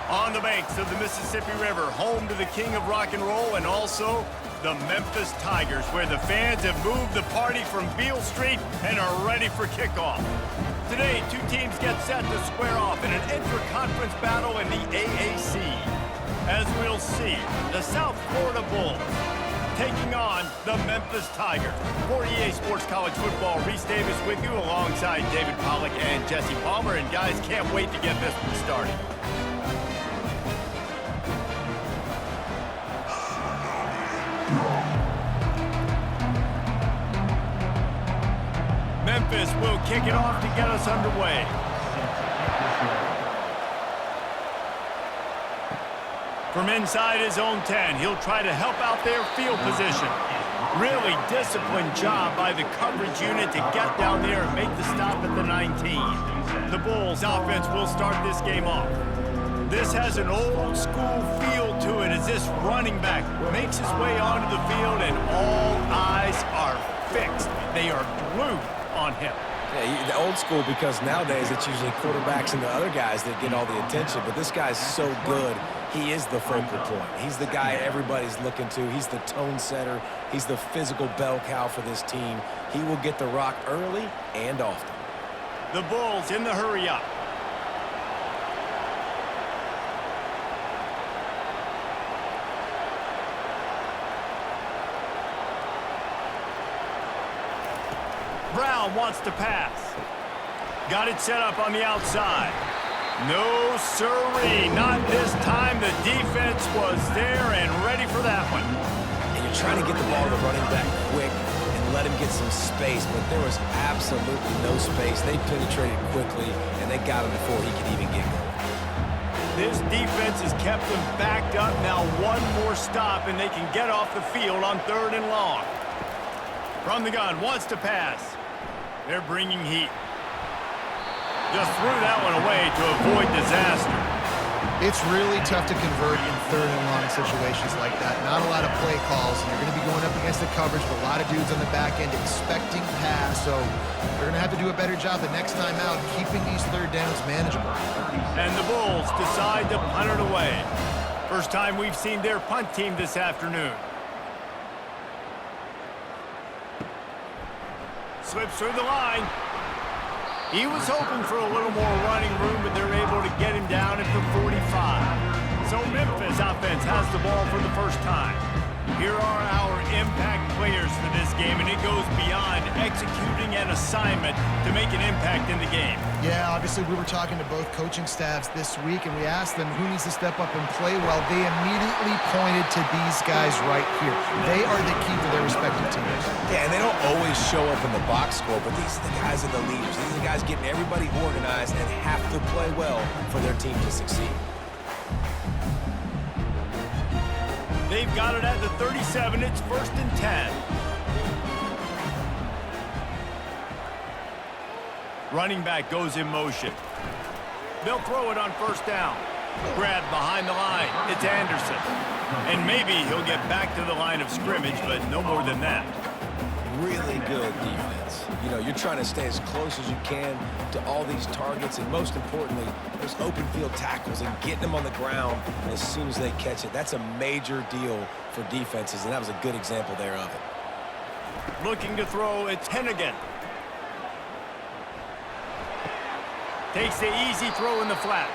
On the banks of the Mississippi River, home to the king of rock and roll and also the Memphis Tigers, where the fans have moved the party from Beale Street and are ready for kickoff. Today, two teams get set to square off in an intra-conference battle in the AAC. As we'll see, the South Florida Bulls taking on the Memphis Tigers. For EA Sports College Football, Reese Davis with you alongside David Pollack and Jesse Palmer. And guys, can't wait to get this one started. Memphis will kick it off to get us underway. From inside his own 10, he'll try to help out their field position. Really disciplined job by the coverage unit to get down there and make the stop at the 19. The Bulls offense will start this game off. This has an old school feel to it as this running back makes his way onto the field and all eyes are fixed. They are glued on him. Yeah, the old school because nowadays it's usually quarterbacks and the other guys that get all the attention, but this guy's so good. He is the focal point. He's the guy everybody's looking to. He's the tone setter. He's the physical bell cow for this team. He will get the rock early and often. The Bulls in the hurry up. Brown wants to pass. Got it set up on the outside. No sirree, not this time. The defense was there and ready for that one. And you're trying to get the ball to the running back quick and let him get some space, but there was absolutely no space. They penetrated quickly, and they got him before he could even get going. This defense has kept them backed up. Now one more stop, and they can get off the field on 3rd and long. From the gun, wants to pass. They're bringing heat. Just threw that one away to avoid disaster. It's really tough to convert in 3rd and long situations like that. Not a lot of play calls, and you're going to be going up against the coverage with a lot of dudes on the back end expecting pass, so they're going to have to do a better job the next time out keeping these 3rd downs manageable. And the Bulls decide to punt it away. First time we've seen their punt team this afternoon. Slips through the line. He was hoping for a little more running room, but they're able to get him down at the 45. So Memphis offense has the ball for the first time. Here are our impact players for this game, and it goes beyond executing an assignment to make an impact in the game. Yeah, obviously we were talking to both coaching staffs this week, and we asked them who needs to step up and play well. They immediately pointed to these guys right here. They are the key for their respective teams. Yeah, and they don't always show up in the box score, but these are the guys that are the leaders. These are the guys getting everybody organized and have to play well for their team to succeed. They've got it at the 37. It's 1st and 10. Running back goes in motion. They'll throw it on 1st down. Grab behind the line. It's Anderson. And maybe he'll get back to the line of scrimmage, but no more than that. Really good defense. You know, you're trying to stay as close as you can to all these targets, and most importantly, those open field tackles and getting them on the ground as soon as they catch it. That's a major deal for defenses, and that was a good example there of it. Looking to throw, it's Hennigan. Takes the easy throw in the flat.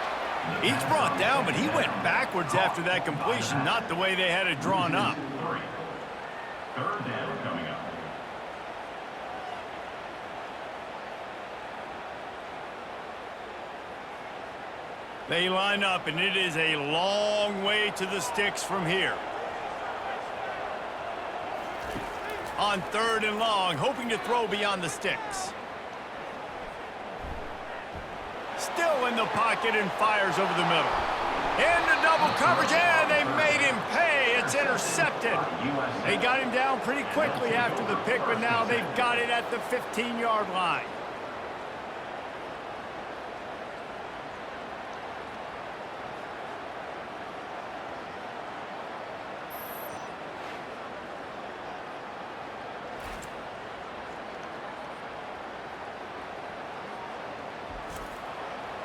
He's brought down, but he went backwards after that completion, not the way they had it drawn up. 3rd down coming up. They line up, and it is a long way to the sticks from here. On 3rd and long, hoping to throw beyond the sticks. Still in the pocket and fires over the middle. Into double coverage, and they made him pay. It's intercepted. They got him down pretty quickly after the pick, but now they've got it at the 15-yard line.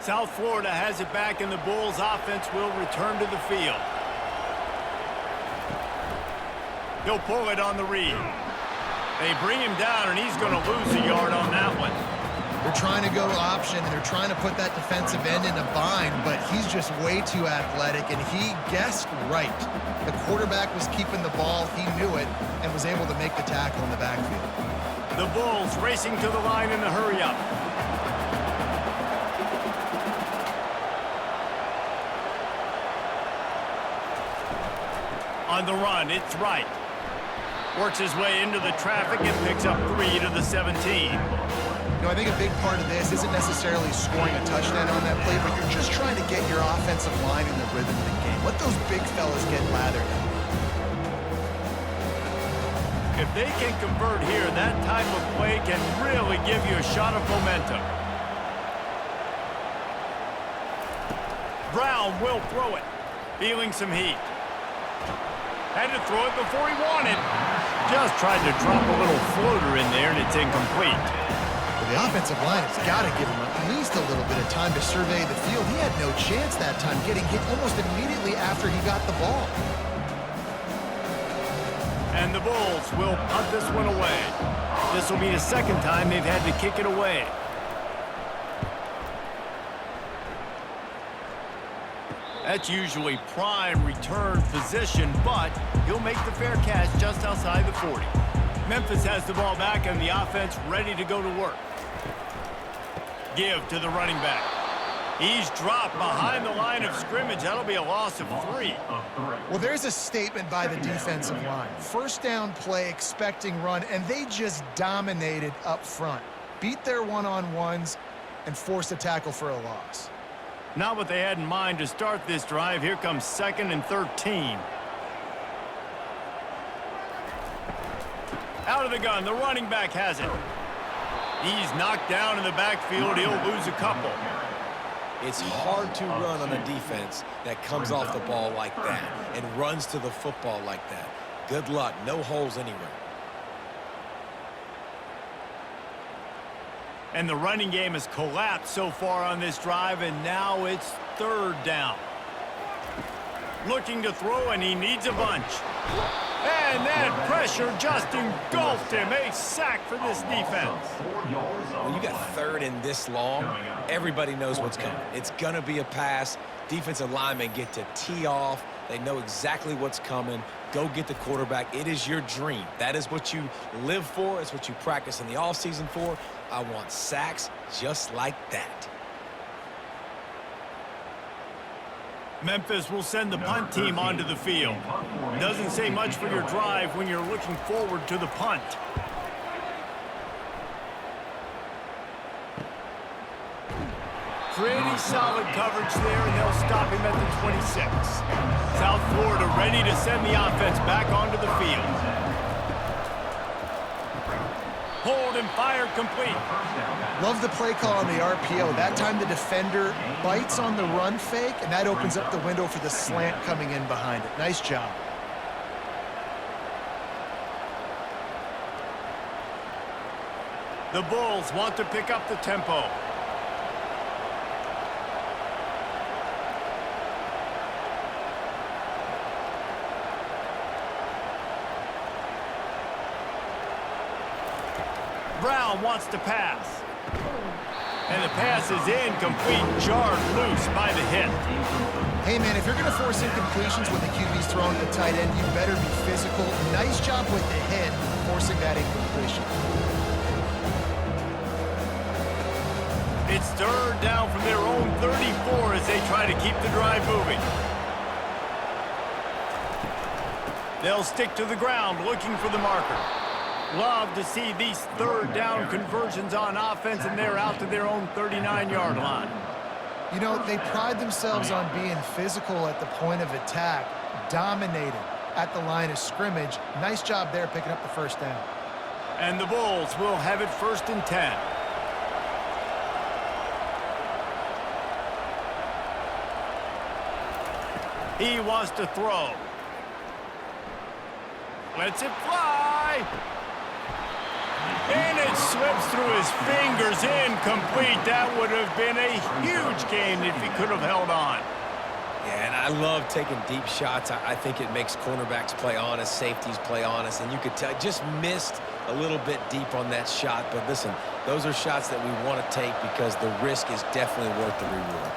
South Florida has it back, and the Bulls offense will return to the field. He'll pull it on the read. They bring him down, and he's going to lose a yard on that one. They're trying to go option, and they're trying to put that defensive end in a bind, but he's just way too athletic, and he guessed right. The quarterback was keeping the ball. He knew it and was able to make the tackle in the backfield. The Bulls racing to the line in the hurry-up. On the run, it's right. Works his way into the traffic and picks up 3 to the 17. You know, I think a big part of this isn't necessarily scoring a touchdown on that play, but you're just trying to get your offensive line in the rhythm of the game. Let those big fellas get lathered. If they can convert here, that type of play can really give you a shot of momentum. Brown will throw it, feeling some heat. Had to throw it before he wanted. Just tried to drop a little floater in there, and it's incomplete. Well, the offensive line has got to give him at least a little bit of time to survey the field. He had no chance that time, getting hit almost immediately after he got the ball. And the Bulls will punt this one away. This will be the second time they've had to kick it away. That's usually prime return position, but he'll make the fair catch just outside the 40. Memphis has the ball back and the offense ready to go to work. Give to the running back. He's dropped behind the line of scrimmage. That'll be a loss of 3. Well, there's a statement by the defensive line. First down play, expecting run, and they just dominated up front. Beat their one-on-ones and forced a tackle for a loss. Not what they had in mind to start this drive. Here comes 2nd and 13. Out of the gun, the running back has it. He's knocked down in the backfield. He'll lose a couple. It's hard to run on a defense that comes off the ball like that and runs to the football like that. Good luck. No holes anywhere. And the running game has collapsed so far on this drive, and now it's 3rd down. Looking to throw, and he needs a bunch. And that pressure just engulfed him. A sack for this defense. When you got 3rd and this long, everybody knows what's coming. It's going to be a pass. Defensive linemen get to tee off. They know exactly what's coming. Go get the quarterback. It is your dream. That is what you live for. It's what you practice in the offseason for. I want sacks just like that. Memphis will send the punt team onto the field. Doesn't say much for your drive when you're looking forward to the punt. Pretty solid coverage there, and they'll stop him at the 26. South Florida ready to send the offense back onto the field. Hold and fire complete. Love the play call on the RPO. That time the defender bites on the run fake, and that opens up the window for the slant coming in behind it. Nice job. The Bulls want to pick up the tempo. Brown wants to pass. And the pass is incomplete, jarred loose by the hit. Hey, man, if you're going to force incompletions when the QB's throwing to the tight end, you better be physical. Nice job with the hit, forcing that incompletion. It's 3rd down from their own 34 as they try to keep the drive moving. They'll stick to the ground looking for the marker. Love to see these 3rd down conversions on offense, and they're out to their own 39-yard line. You know, they pride themselves on being physical at the point of attack, dominating at the line of scrimmage. Nice job there picking up the 1st down. And the Bulls will have it 1st and 10. He wants to throw. Lets it fly. And it slips through his fingers, incomplete. That would have been a huge gain if he could have held on. Yeah, and I love taking deep shots. I think it makes cornerbacks play honest, safeties play honest, and you could tell just missed a little bit deep on that shot. But listen, those are shots that we want to take because the risk is definitely worth the reward.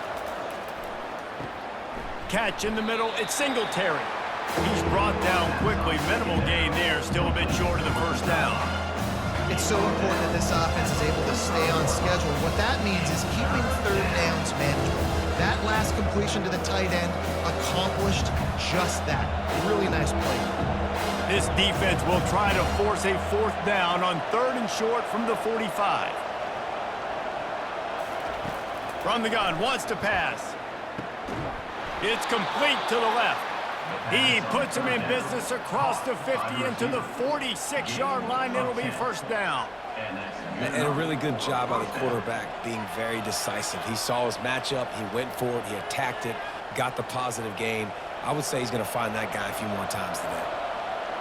Catch in the middle, it's Singletary. He's brought down quickly, minimal gain there, still a bit short of the first down. It's so important that this offense is able to stay on schedule. What that means is keeping third downs manageable. That last completion to the tight end accomplished just that. Really nice play. This defense will try to force a fourth down on 3rd and short from the 45. From the gun, wants to pass. It's complete to the left. He puts him in business across the 50 into the 46-yard line. It'll be first down. And a really good job by the quarterback being very decisive. He saw his matchup, he went for it, he attacked it, got the positive gain. I would say he's going to find that guy a few more times today.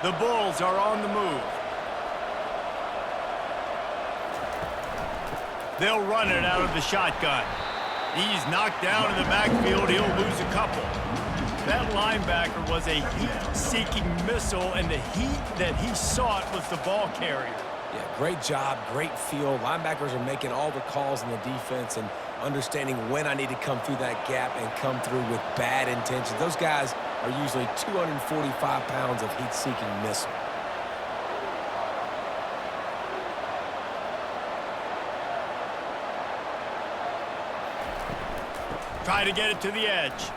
The Bulls are on the move. They'll run it out of the shotgun. He's knocked down in the backfield. He'll lose a couple. That linebacker was a heat-seeking missile, and the heat that he sought was the ball carrier. Yeah, great job, great feel. Linebackers are making all the calls in the defense and understanding when I need to come through that gap and come through with bad intentions. Those guys are usually 245 pounds of heat-seeking missile. Try to get it to the edge.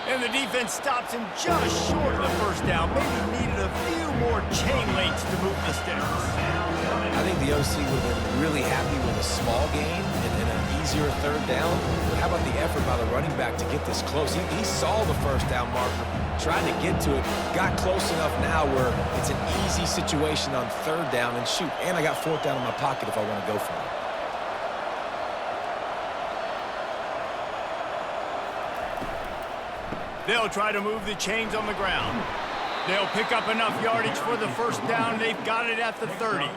And the defense stops him just short of the first down. Maybe needed a few more chain links to move the sticks. I think the OC would have been really happy with a small gain and an easier 3rd down. But how about the effort by the running back to get this close? He saw the first down marker, tried to get to it, got close enough now where it's an easy situation on 3rd down. And shoot, and I got 4th down in my pocket if I want to go for it. They'll try to move the chains on the ground. They'll pick up enough yardage for the first down. They've got it at the 30.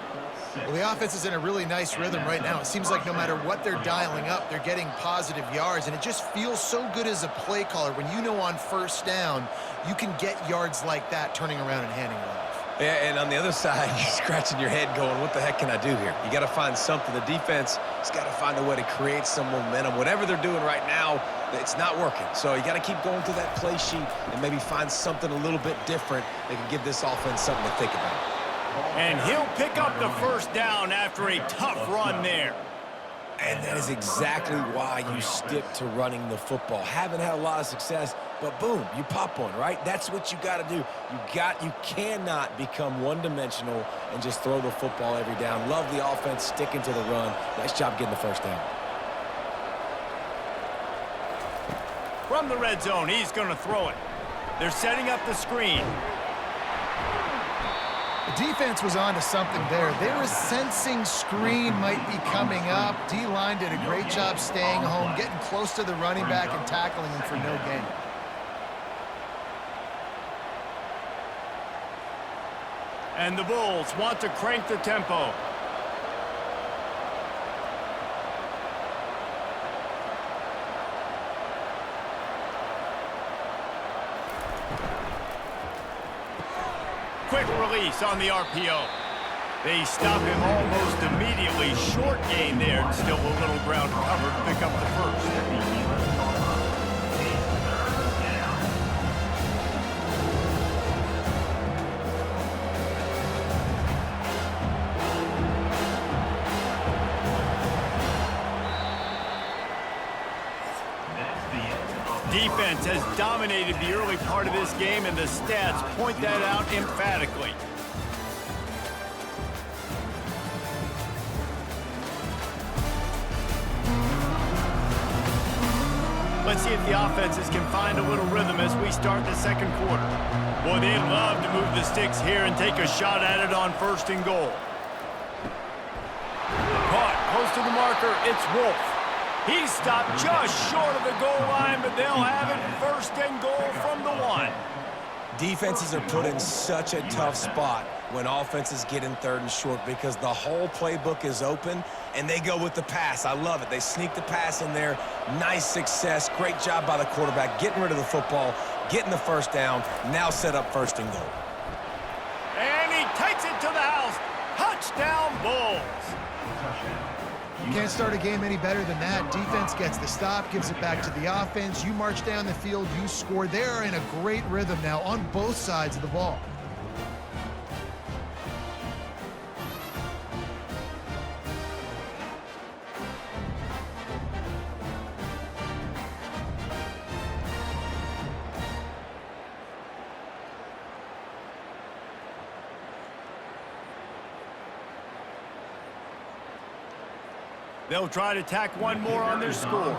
Well, the offense is in a really nice rhythm right now. It seems like no matter what they're dialing up, they're getting positive yards, and it just feels so good as a play caller when you know on first down you can get yards like that turning around and handing it off. Yeah, and on the other side, you're scratching your head going, what the heck can I do here? You got to find something. The defense has got to find a way to create some momentum. Whatever they're doing right now, it's not working. So you got to keep going through that play sheet and maybe find something a little bit different that can give this offense something to think about. And he'll pick up the first down after a tough run there. And that is exactly why you stick to running the football. Haven't had a lot of success, but boom, you pop one, right? That's what you got to do. You cannot become one-dimensional and just throw the football every down. Love the offense, sticking to the run. Nice job getting the first down. From the red zone, he's going to throw it. They're setting up the screen. The defense was on to something there. They were sensing screen might be coming up. D-line did a great job staying home, getting close to the running back and tackling him for no gain. And the Bulls want to crank the tempo. Quick release on the RPO. They stop him almost immediately. Short gain there, and still a little ground covered to pick up the first. Defense has dominated the early part of this game, and the stats point that out emphatically. Let's see if the offenses can find a little rhythm as we start the second quarter. Boy, they'd love to move the sticks here and take a shot at it on 1st and goal. Caught close to the marker, it's Wolf. He's stopped just short of the goal line, but they'll have it 1st and goal from the 1. Defenses are put in such a tough spot when offenses get in 3rd and short because the whole playbook is open, and they go with the pass. I love it. They sneak the pass in there. Nice success. Great job by the quarterback getting rid of the football, getting the first down, now set up 1st and goal. And he takes it to the house. Touchdown, Bulls. You can't start a game any better than that. Defense gets the stop, gives it back to the offense. You march down the field, you score. They're in a great rhythm now on both sides of the ball. They'll try to tack one more on their score.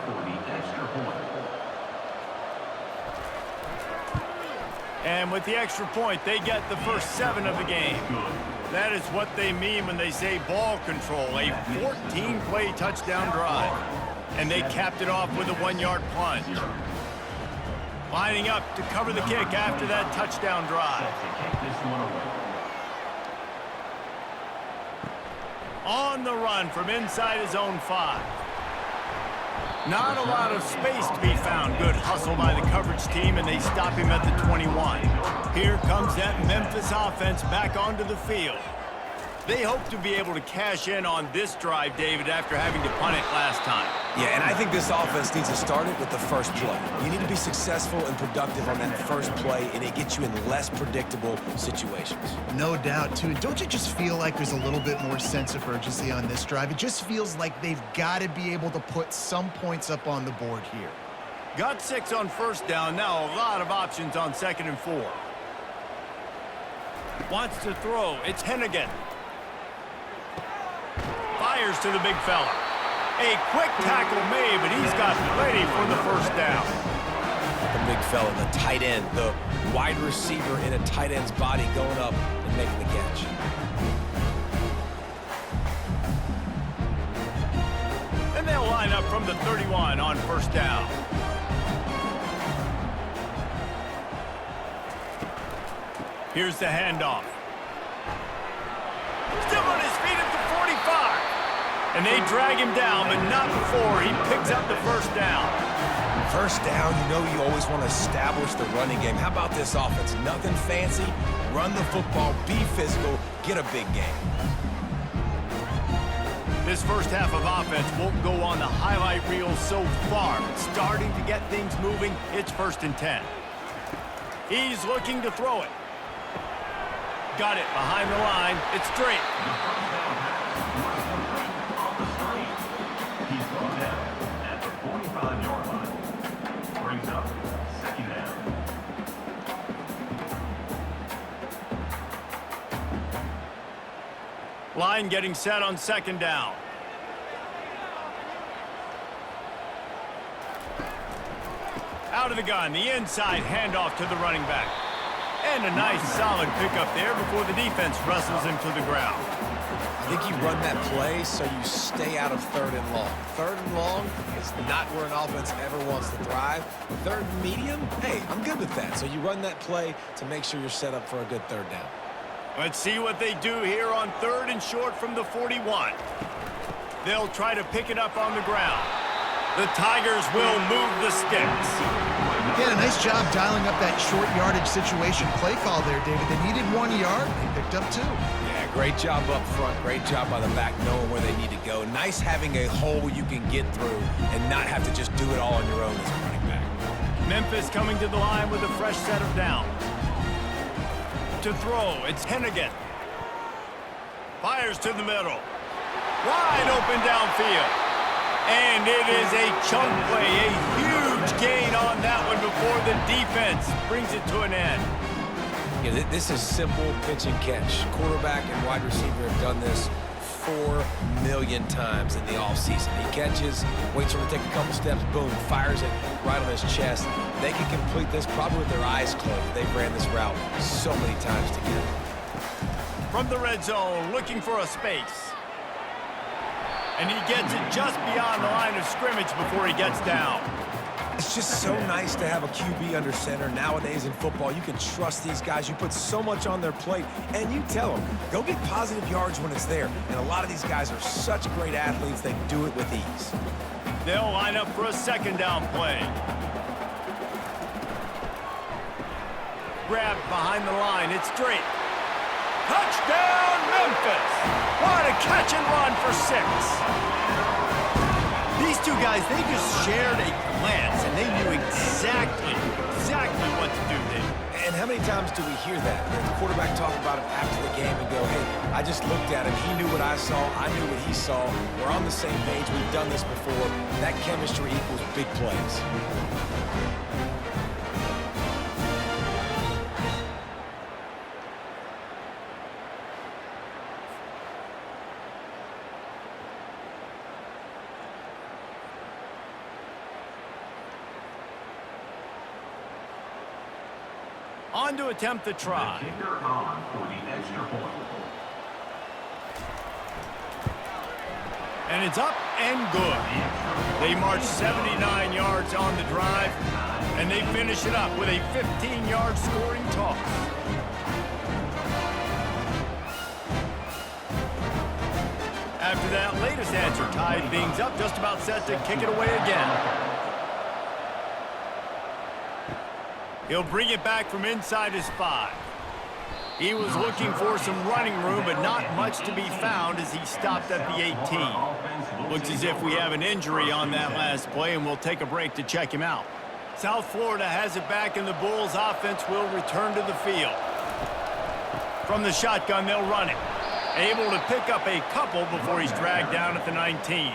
And with the extra point, they get the first 7 of the game. That is what they mean when they say ball control, a 14-play touchdown drive. And they capped it off with a 1-yard plunge. Lining up to cover the kick after that touchdown drive. On the run from inside his own 5. Not a lot of space to be found. Good hustle by the coverage team, and they stop him at the 21. Here comes that Memphis offense back onto the field. They hope to be able to cash in on this drive, David, after having to punt it last time. Yeah, and I think this offense needs to start it with the first play. You need to be successful and productive on that first play, and it gets you in less predictable situations. No doubt, too. Don't you just feel like there's a little bit more sense of urgency on this drive? It just feels like they've got to be able to put some points up on the board here. Got 6 on 1st down. Now a lot of options on 2nd and 4. Wants to throw. It's Hennigan. Fires to the big fella. A quick tackle made, but he's got plenty for the first down. The big fella, the tight end, the wide receiver in a tight end's body going up and making the catch. And they'll line up from the 31 on 1st down. Here's the handoff. Still on his feet at the 45. And they drag him down, but not before he picks up the first down. First down, you know you always want to establish the running game. How about this offense? Nothing fancy. Run the football, be physical, get a big game. This first half of offense won't go on the highlight reel so far, but starting to get things moving, it's 1st and 10. He's looking to throw it. Got it behind the line. It's straight. He's brought down at the 45-yard line. Brings up 2nd down. Line getting set on 2nd down. Out of the gun, the inside handoff to the running back. And a nice solid pickup there before the defense wrestles him to the ground. I think you run that play so you stay out of 3rd and long. 3rd and long is not where an offense ever wants to thrive. 3rd and medium, hey, I'm good with that. So you run that play to make sure you're set up for a good 3rd down. Let's see what they do here on 3rd and short from the 41. They'll try to pick it up on the ground. The Tigers will move the sticks. Yeah, a nice job dialing up that short yardage situation play call there, David. They needed 1 yard. They picked up 2. Yeah, great job up front. Great job by the back knowing where they need to go. Nice having a hole you can get through and not have to just do it all on your own as a running back. Memphis coming to the line with a fresh set of downs. To throw, it's Hennigan. Fires to the middle. Wide open downfield. And it is a chunk play, a huge gain on that one before the defense brings it to an end. Yeah, this is simple pitch and catch. Quarterback and wide receiver have done this 4 million times in the offseason. He catches, waits for him to take a couple steps, boom, fires it right on his chest. They can complete this probably with their eyes closed. They've ran this route so many times together. From the red zone, looking for a space. And he gets it just beyond the line of scrimmage before he gets down. It's just so nice to have a QB under center. Nowadays in football, you can trust these guys. You put so much on their plate, and you tell them, go get positive yards when it's there. And a lot of these guys are such great athletes, they do it with ease. They'll line up for a second down play. Grab behind the line. It's straight. Touchdown, Memphis! What a catch and run for 6. These two guys, they just shared a glance, and they knew exactly what to do there. And how many times do we hear that? The quarterback talk about him after the game and go, hey, I just looked at him. He knew what I saw. I knew what he saw. We're on the same page. We've done this before. That chemistry equals big plays. On to attempt the try. The kicker on for the extra point. And it's up and good. They march 79 yards on the drive, and they finish it up with a 15-yard scoring toss. After that latest answer, tied things up, just about set to kick it away again. He'll bring it back from inside his 5. He was looking for some running room, but not much to be found as he stopped at the 18. Looks as if we have an injury on that last play, and we'll take a break to check him out. South Florida has it back, and the Bulls offense will return to the field. From the shotgun, they'll run it. Able to pick up a couple before he's dragged down at the 19.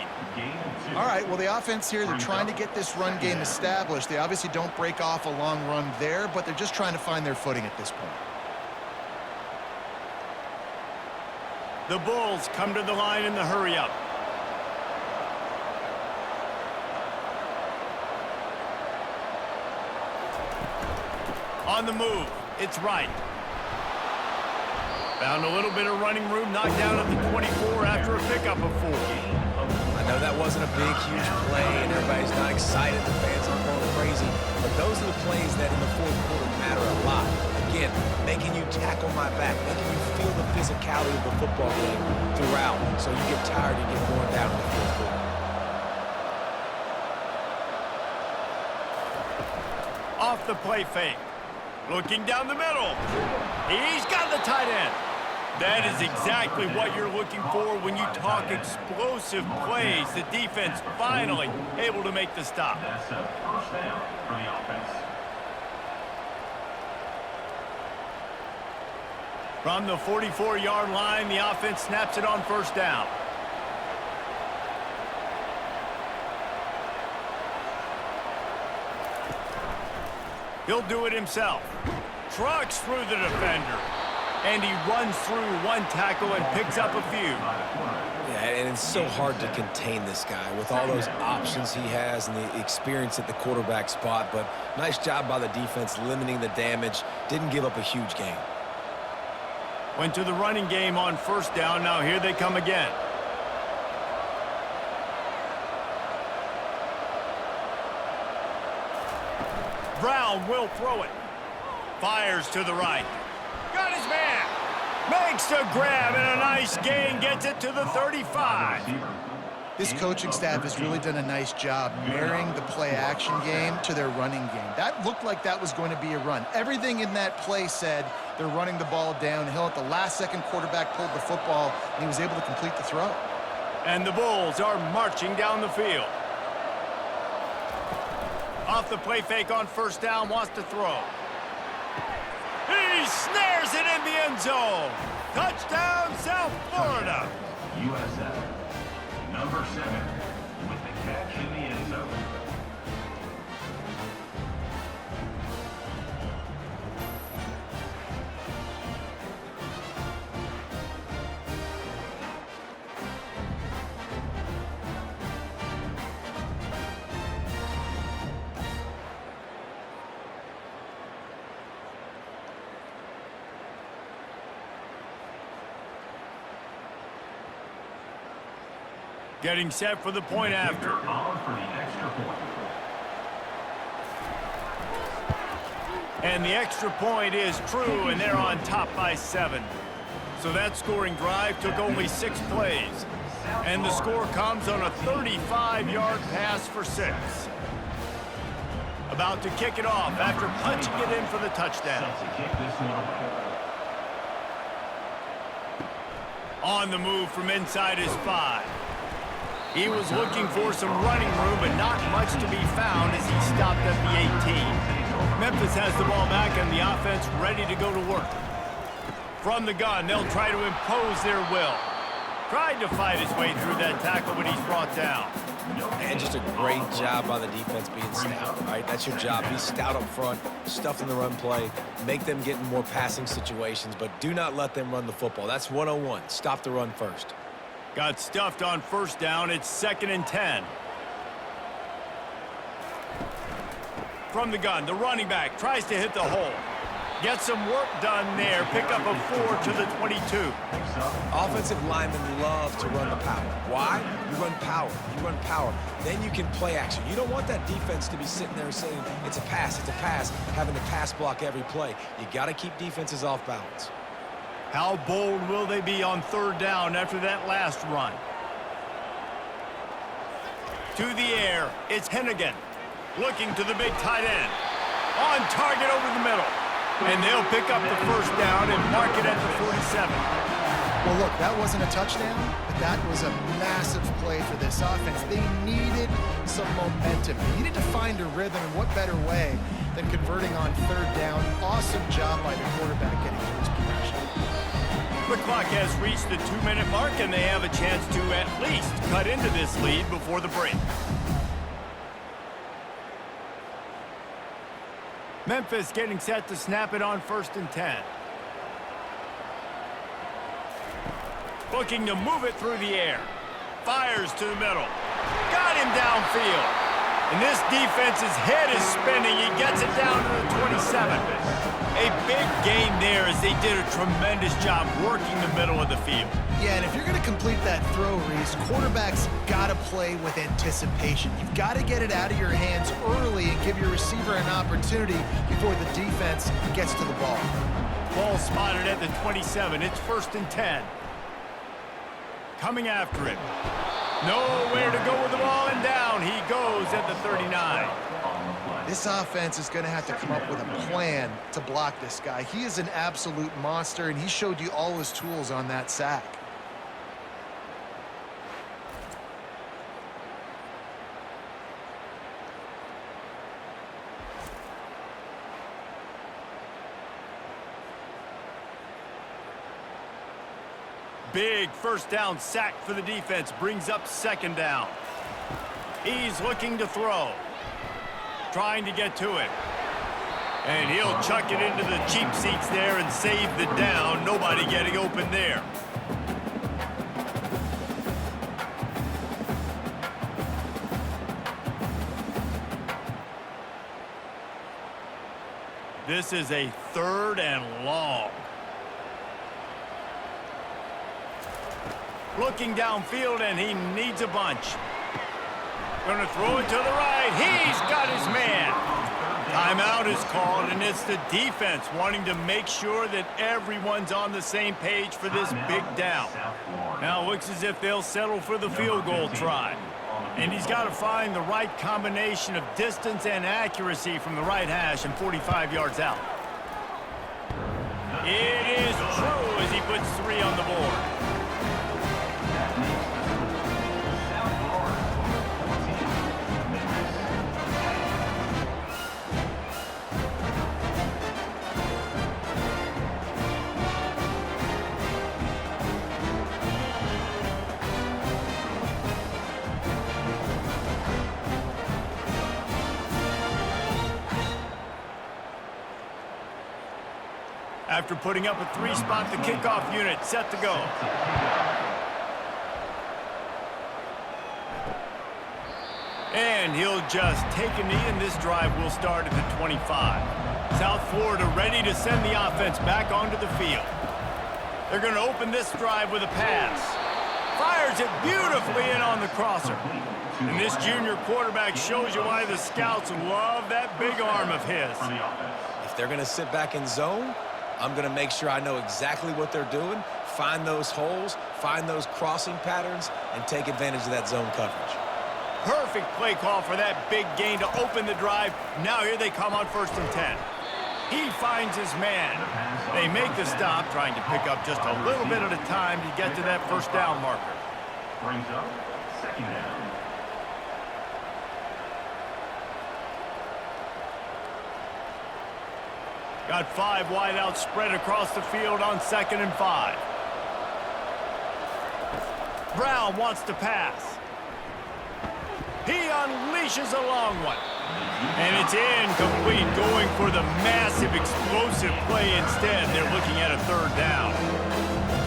All right, well, the offense here, they're trying to get this run game established. They obviously don't break off a long run there, but they're just trying to find their footing at this point. The Bulls come to the line in the hurry-up. On the move, it's right. Found a little bit of running room, knocked down at the 24 after a pickup of 4. I know that wasn't a big, huge play, and everybody's not excited. The fans aren't going crazy. But those are the plays that in the fourth quarter matter a lot. Again, making you tackle my back, making you feel the physicality of the football game throughout, so you get tired and get worn down in the fourth quarter. Off the play fake. Looking down the middle. He's got the tight end. That is exactly what you're looking for when you talk explosive plays. The defense finally able to make the stop. That's a first down for the offense. From the 44-yard line, the offense snaps it on first down. He'll do it himself. Trucks through the defender. And he runs through one tackle and picks up a few. Yeah, and it's so hard to contain this guy with all those options he has and the experience at the quarterback spot. But nice job by the defense limiting the damage. Didn't give up a huge gain. Went to the running game on first down. Now here they come again. Brown will throw it. Fires to the right. Got his man. Makes the grab and a nice gain. Gets it to the 35. This coaching staff has really done a nice job marrying the play-action game to their running game. That looked like that was going to be a run. Everything in that play said they're running the ball downhill. At the last second, quarterback pulled the football, and he was able to complete the throw. And the Bulls are marching down the field. Off the play fake on first down, wants to throw. He snares it in the end zone. Touchdown, South Florida. USF, number 7, with the catch in the end zone. Getting set for the point after. On for the extra point. And the extra point is true, and they're on top by 7. So that scoring drive took only 6 plays. And the score comes on a 35-yard pass for 6. About to kick it off after punching it in for the touchdown. On the move from inside his 5. He was looking for some running room, but not much to be found as he stopped at the 18. Memphis has the ball back and the offense ready to go to work. From the gun, they'll try to impose their will. Tried to fight his way through that tackle, but he's brought down. And just a great job by the defense being stout, right? That's your job. Be stout up front, stuff in the run play, make them get in more passing situations, but do not let them run the football. That's 101. Stop the run first. Got stuffed on first down. It's 2nd and 10. From the gun, the running back tries to hit the hole. Get some work done there. Pick up a 4 to the 22. Offensive linemen love to run the power. Why? You run power. You run power. Then you can play action. You don't want that defense to be sitting there saying, it's a pass, having to pass block every play. You got to keep defenses off balance. How bold will they be on 3rd down after that last run? To the air, it's Hennigan. Looking to the big tight end. On target over the middle. And they'll pick up the 1st down and mark it at the 47. Well, look, that wasn't a touchdown, but that was a massive play for this offense. They needed some momentum. They needed to find a rhythm, and what better way than converting on 3rd down. Awesome job by the quarterback getting to his progression. The clock has reached the 2-minute mark, and they have a chance to at least cut into this lead before the break. Memphis getting set to snap it on 1st and 10. Looking to move it through the air. Fires to the middle. Got him downfield. And this defense's head is spinning. He gets it down to the 27. A big gain there as they did a tremendous job working the middle of the field. Yeah, and if you're going to complete that throw, Reese, quarterbacks got to play with anticipation. You've got to get it out of your hands early and give your receiver an opportunity before the defense gets to the ball. Ball spotted at the 27. It's 1st and 10. Coming after it. Nowhere to go with the ball, and down he goes at the 39. This offense is going to have to come up with a plan to block this guy. He is an absolute monster, and he showed you all his tools on that sack. Big 1st down sack for the defense brings up 2nd down. He's looking to throw. Trying to get to it. And he'll chuck it into the cheap seats there and save the down. Nobody getting open there. This is a 3rd and long. Looking downfield, and he needs a bunch. Going to throw it to the right. He's got his man. Timeout is called, and it's the defense wanting to make sure that everyone's on the same page for this big down. Now it looks as if they'll settle for the field goal try. And he's got to find the right combination of distance and accuracy from the right hash and 45 yards out. It is true as he puts 3 on the board. After putting up a 3-spot, the kickoff unit set to go. And he'll just take a knee, and this drive will start at the 25. South Florida ready to send the offense back onto the field. They're going to open this drive with a pass. Fires it beautifully in on the crosser. And this junior quarterback shows you why the scouts love that big arm of his. If they're going to sit back in zone, I'm going to make sure I know exactly what they're doing, find those holes, find those crossing patterns, and take advantage of that zone coverage. Perfect play call for that big gain to open the drive. Now here they come on 1st and 10. He finds his man. They make the stop, trying to pick up just a little bit at a time to get to that 1st down marker. Brings up 2nd down. Got 5 wideouts spread across the field on 2nd and 5. Brown wants to pass. He unleashes a long one. And it's incomplete, going for the massive explosive play instead. They're looking at a 3rd down.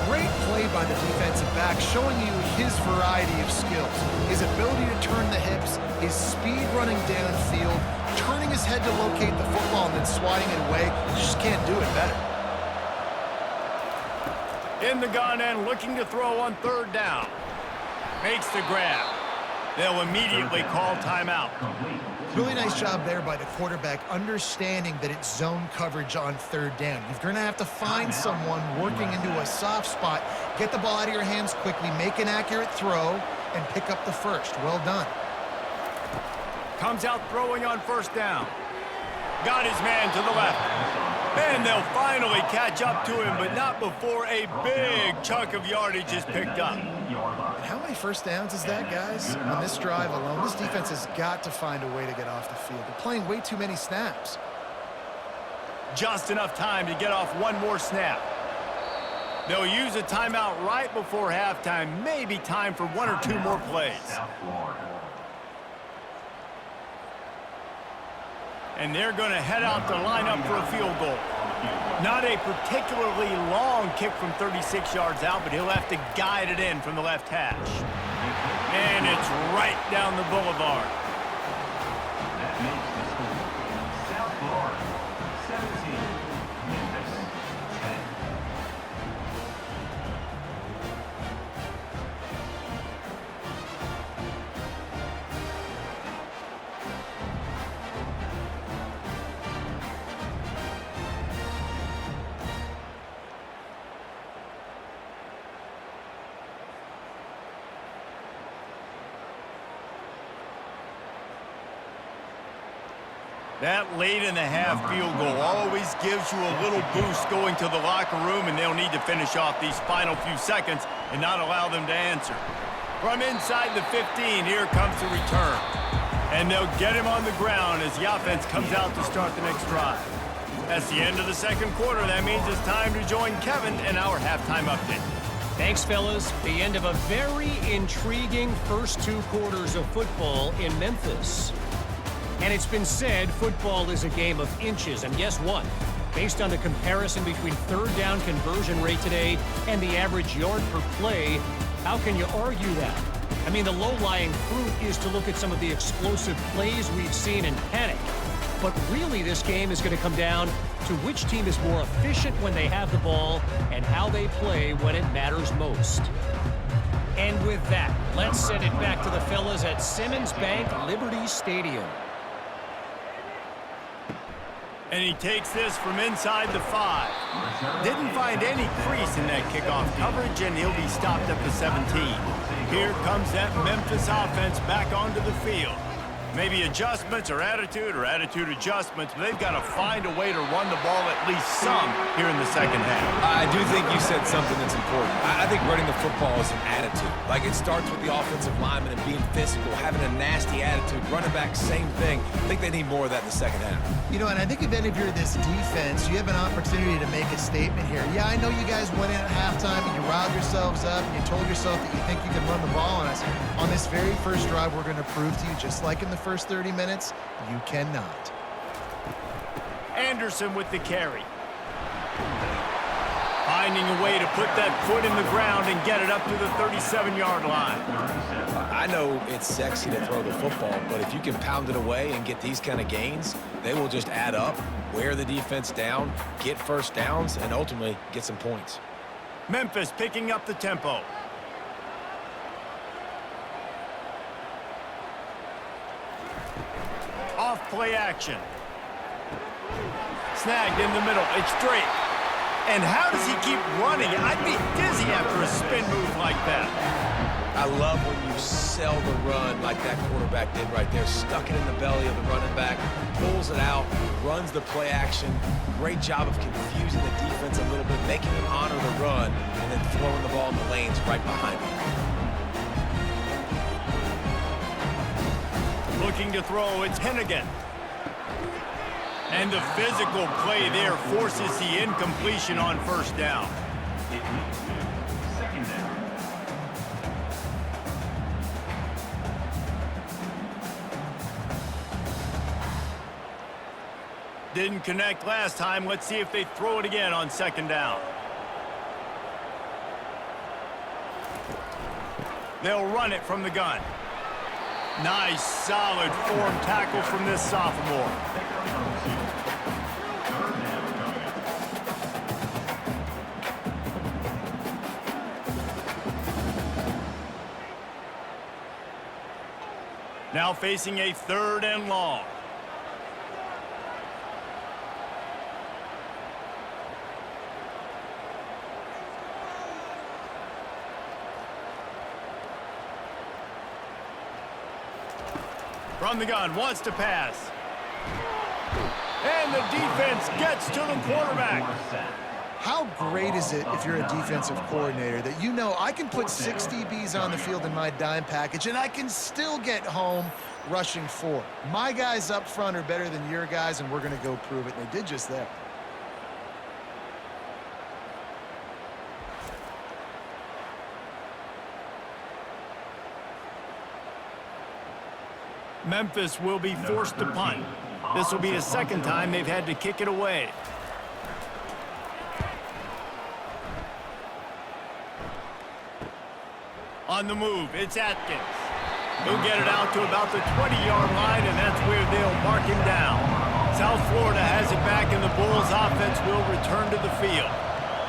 Great play by the defensive back, showing you his variety of skills. His ability to turn the hips, his speed running downfield, turning his head to locate the football and then swatting it away. You just can't do it better. In the gun and looking to throw on 3rd down. Makes the grab. They'll immediately call timeout. Really nice job there by the quarterback, understanding that it's zone coverage on 3rd down. You're going to have to find someone working into a soft spot, get the ball out of your hands quickly, make an accurate throw, and pick up the 1st. Well done. Comes out throwing on 1st down. Got his man to the left. And they'll finally catch up to him, but not before a big chunk of yardage is picked up. How many 1st downs is that, guys? On this drive alone, this defense has got to find a way to get off the field. They're playing way too many snaps. Just enough time to get off one more snap. They'll use a timeout right before halftime. Maybe time for 1 or 2 more plays. And they're going to head out to line up for a field goal. Not a particularly long kick from 36 yards out, but he'll have to guide it in from the left hash. And it's right down the boulevard. That makes the score South Florida 17, Memphis 10. That late in the half field goal always gives you a little boost going to the locker room, and they'll need to finish off these final few seconds and not allow them to answer. From inside the 15, here comes the return. And they'll get him on the ground as the offense comes out to start the next drive. That's the end of the 2nd quarter. That means it's time to join Kevin in our halftime update. Thanks, fellas. The end of a very intriguing first 2 quarters of football in Memphis. And it's been said football is a game of inches. And guess what? Based on the comparison between 3rd down conversion rate today and the average yard per play, how can you argue that? I mean, the low-lying fruit is to look at some of the explosive plays we've seen and panic. But really, this game is going to come down to which team is more efficient when they have the ball and how they play when it matters most. And with that, let's send it back to the fellas at Simmons Bank Liberty Stadium. And he takes this from inside the 5. Didn't find any crease in that kickoff coverage, and he'll be stopped at the 17. Here comes that Memphis offense back onto the field. Maybe adjustments or attitude adjustments, but they've got to find a way to run the ball at least some here in the 2nd half. I do think you said something that's important. I think running the football is an attitude. Like, it starts with the offensive lineman and being physical, having a nasty attitude. Running back, same thing. I think they need more of that in the 2nd half. You know, and I think if any of you're this defense, you have an opportunity to make a statement here. Yeah, I know you guys went in at halftime and you riled yourselves up and you told yourself that you think you can run the ball on us. On this very first drive, we're going to prove to you, just like in the first 30 minutes, you cannot. Anderson with the carry. Finding a way to put that foot in the ground and get it up to the 37-yard line. I know it's sexy to throw the football, but if you can pound it away and get these kind of gains, they will just add up, wear the defense down, get 1st downs, and ultimately get some points. Memphis picking up the tempo. play action. Snagged in the middle. It's straight. And how does he keep running? I'd be dizzy after a spin move like that. I love when you sell the run like that quarterback did right there. Stuck it in the belly of the running back, pulls it out, runs the play action. Great job of confusing the defense a little bit, making them honor the run, and then throwing the ball in the lanes right behind him. Looking to throw, it's Hennigan. And the physical play there forces the incompletion on first down. It leads to second down. Didn't connect last time. Let's see if they throw it again on second down. They'll run it from the gun. Nice, solid form tackle from this sophomore. Now facing a 3rd and long. From the gun, wants to pass. And the defense gets to the quarterback. How great is it if you're a defensive coordinator that you know I can put 6 DBs on the field in my dime package and I can still get home rushing 4. My guys up front are better than your guys, and we're going to go prove it. And they did just that. Memphis will be forced to punt. This will be the 2nd time they've had to kick it away. On the move, it's Atkins. He'll get it out to about the 20-yard line, and that's where they'll mark him down. South Florida has it back, and the Bulls offense will return to the field.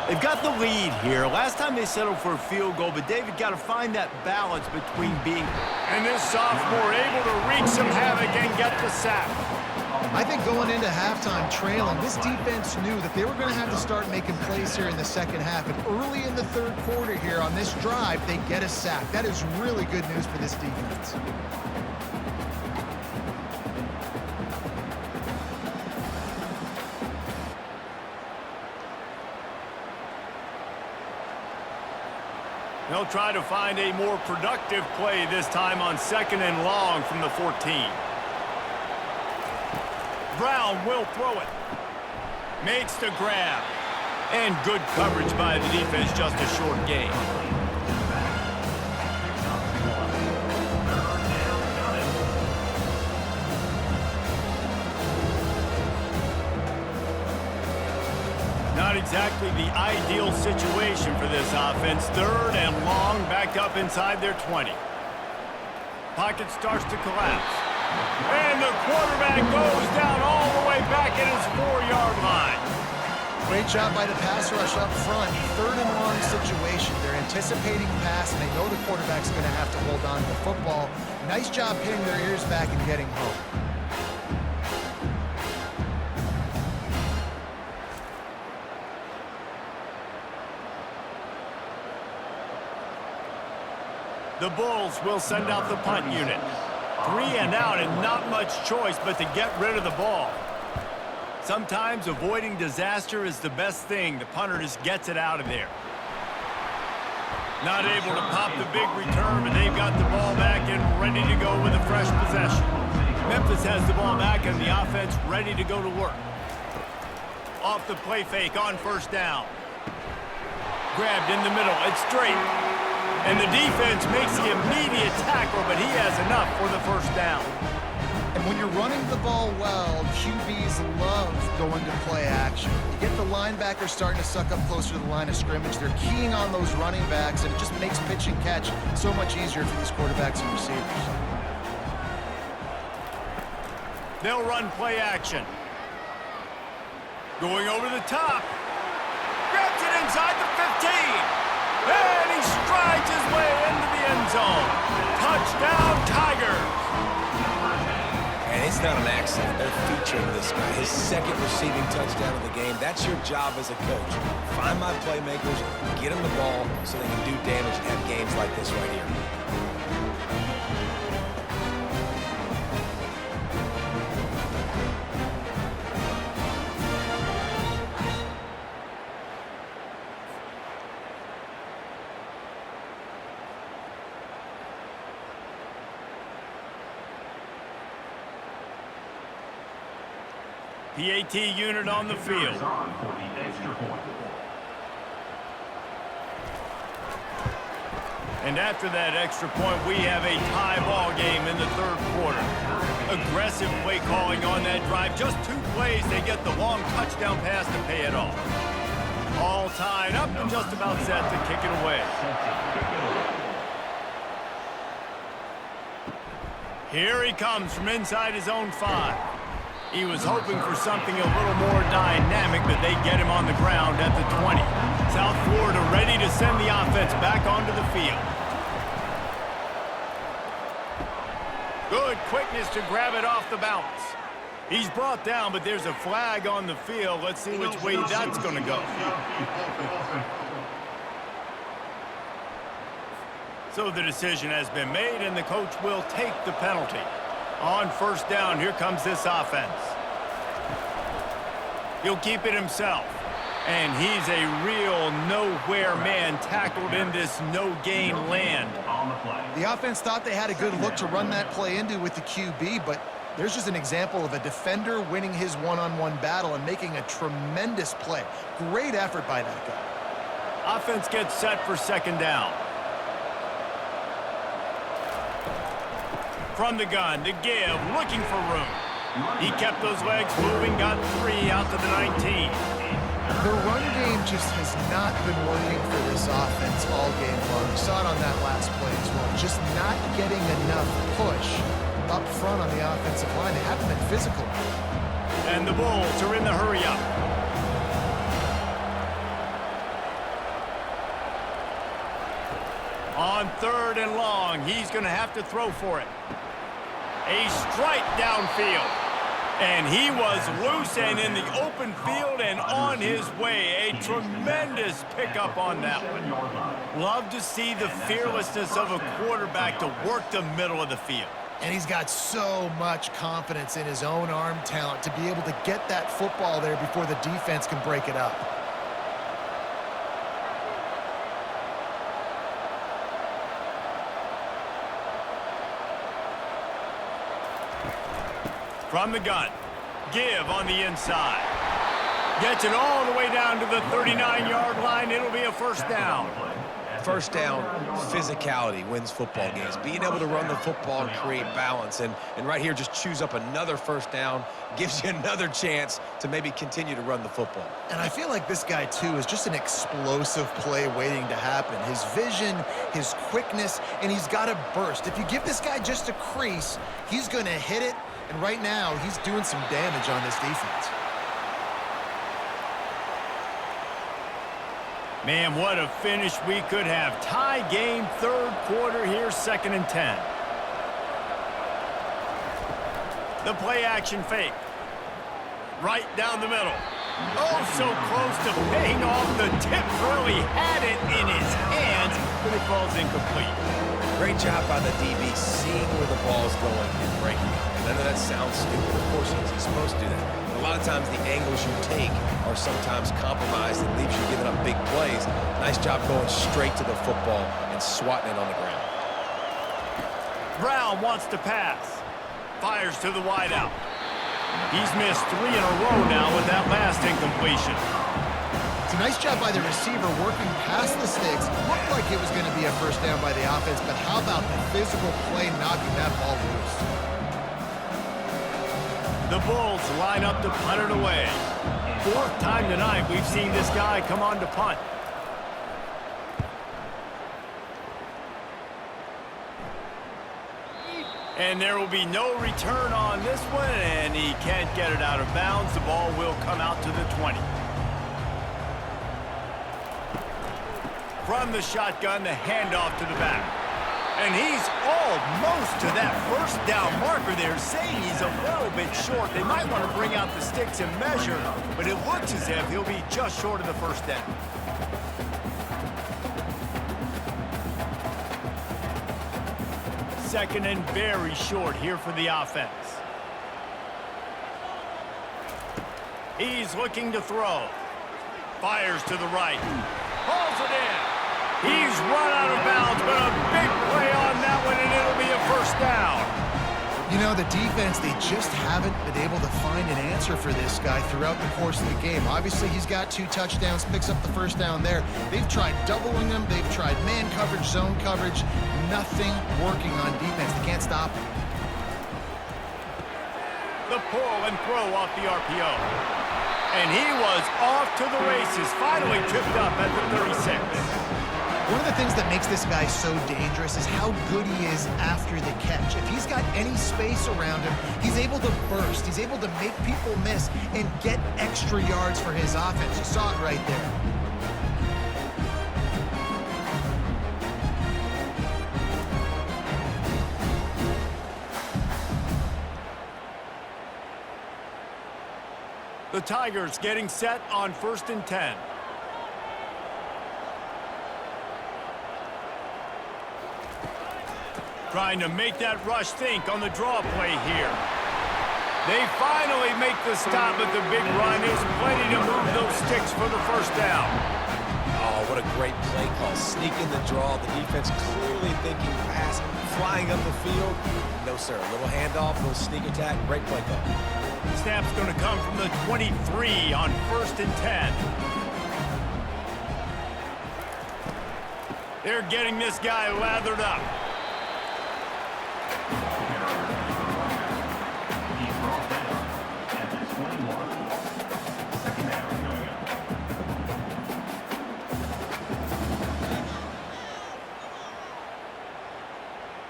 They've got the lead here. Last time they settled for a field goal, but David got to find that balance between being... And this sophomore able to wreak some havoc and get the sack. I think going into halftime trailing, this defense knew that they were going to have to start making plays here in the second half. And early in the 3rd quarter here on this drive, they get a sack. That is really good news for this defense. They'll try to find a more productive play this time on 2nd and long from the 14. Brown will throw it. Makes the grab. And good coverage by the defense, just a short gain. Not exactly the ideal situation for this offense. 3rd and long, backed up inside their 20. Pocket starts to collapse. And the quarterback goes down all the way back at his 4-yard line. Great job by the pass rush up front. 3rd and long situation. They're anticipating pass, and they know the quarterback's going to have to hold on to the football. Nice job hitting their ears back and getting home. The Bulls will send out the punt unit. 3 and out, and not much choice but to get rid of the ball. Sometimes avoiding disaster is the best thing. The punter just gets it out of there. Not able to pop the big return, but they've got the ball back and ready to go with a fresh possession. Memphis has the ball back and the offense ready to go to work. Off the play fake on 1st down. Grabbed in the middle. It's straight. And the defense makes the immediate tackle, but he has enough for the 1st down. And when you're running the ball well, QBs love going to play action. You get the linebackers starting to suck up closer to the line of scrimmage. They're keying on those running backs, and it just makes pitch and catch so much easier for these quarterbacks and receivers. They'll run play action. Going over the top. Grabs it inside the 15. And he strides his way into the end zone. Touchdown, Tigers. And it's not an accident. They're featuring this guy. His second receiving touchdown of the game. That's your job as a coach. Find my playmakers, get them the ball so they can do damage and have games like this right here. PAT unit on the field. On for the extra point. And after that extra point, we have a tie ball game in the third quarter. Aggressive play calling on that drive. Just 2 plays, they get the long touchdown pass to pay it off. All tied up and just about set to kick it away. Here he comes from inside his own 5. He was hoping for something a little more dynamic, but they get him on the ground at the 20. South Florida ready to send the offense back onto the field. Good quickness to grab it off the bounce. He's brought down, but there's a flag on the field. Let's see which way that's going to go. So the decision has been made, and the coach will take the penalty. On first down, here comes this offense. He'll keep it himself. And he's a real nowhere man tackled in this no-gain land. The offense thought they had a good look to run that play into with the QB, but there's just an example of a defender winning his one-on-one battle and making a tremendous play. Great effort by that guy. Offense gets set for second down. From the gun, to give, looking for room. He kept those legs moving, got 3 out to the 19. The run game just has not been working for this offense all game long. We saw it on that last play as well. Just not getting enough push up front on the offensive line. They haven't been physical. And the Bulls are in the hurry-up. On third and long, he's going to have to throw for it. A strike downfield. And he was loose and in the open field and on his way. A tremendous pickup on that one. Love to see the fearlessness of a quarterback to work the middle of the field. And he's got so much confidence in his own arm talent to be able to get that football there before the defense can break it up. From the gun, give on the inside. Gets it all the way down to the 39-yard line. It'll be a first down. First down, physicality wins football games. Being able to run the football and create balance. And right here, just choose up another first down, gives you another chance to maybe continue to run the football. And I feel like this guy, too, is just an explosive play waiting to happen. His vision, his quickness, and he's got a burst. If you give this guy just a crease, he's going to hit it. And right now, he's doing some damage on this defense. Man, what a finish we could have. Tie game, third quarter here, 2nd and 10. The play action fake. Right down the middle. Oh, so close to paying off the tip. Really had it in his hands, but it falls incomplete. Great job by the DB seeing where the ball's going and breaking it. I know that sounds stupid. Of course he's supposed to do that. But a lot of times the angles you take are sometimes compromised and leaves you giving up big plays. Nice job going straight to the football and swatting it on the ground. Brown wants to pass. Fires to the wideout. He's missed 3 in a row now with that last incompletion. It's a nice job by the receiver working past the sticks. Looked like it was going to be a first down by the offense, but how about the physical play knocking that ball loose? The Bulls line up to punt it away. 4th time tonight we've seen this guy come on to punt. And there will be no return on this one, and he can't get it out of bounds. The ball will come out to the 20. From the shotgun, the handoff to the back. And he's almost to that first down marker there, saying he's a little bit short. They might want to bring out the sticks and measure, but it looks as if he'll be just short of the first down. Second and very short here for the offense. He's looking to throw. Fires to the right. Hauls it in. He's run out of bounds, but a big play on that one, and it'll be a first down. You know, the defense, they just haven't been able to find an answer for this guy throughout the course of the game. Obviously, he's got 2 touchdowns, picks up the first down there. They've tried doubling him. They've tried man coverage, zone coverage. Nothing working on defense. They can't stop him. The pull and throw off the RPO. And he was off to the races, finally tripped up at the 36. One of the things that makes this guy so dangerous is how good he is after the catch. If he's got any space around him, he's able to burst. He's able to make people miss and get extra yards for his offense. You saw it right there. The Tigers getting set on 1st and 10. Trying to make that rush think on the draw play here. They finally make the stop, but the big run is plenty to move those sticks for the first down. Oh, what a great play call. Sneaking the draw. The defense clearly thinking pass, flying up the field. No, sir. A little handoff, a little sneak attack. Great play call. Snap's going to come from the 23 on 1st and 10. They're getting this guy lathered up. He's brought down at the 21. Second down coming up.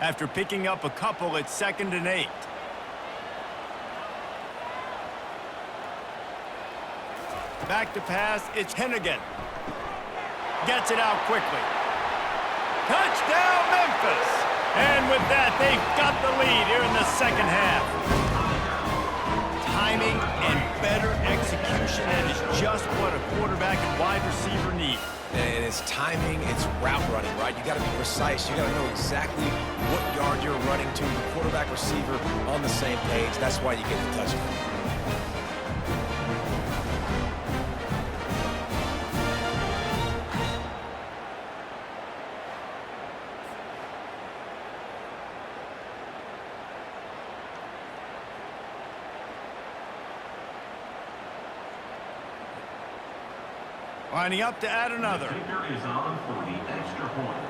After picking up a couple, it's 2nd and 8. Back to pass, it's Hennigan. Gets it out quickly. Touchdown, Memphis! And with that, they've got the lead here in the second half. Timing and better execution, that is just what a quarterback and wide receiver need. And it's timing, it's route running, right? You got to be precise. You got to know exactly what yard you're running to. The quarterback, receiver on the same page. That's why you get the touchdown. Lining up to add another. The kicker is on for the extra point.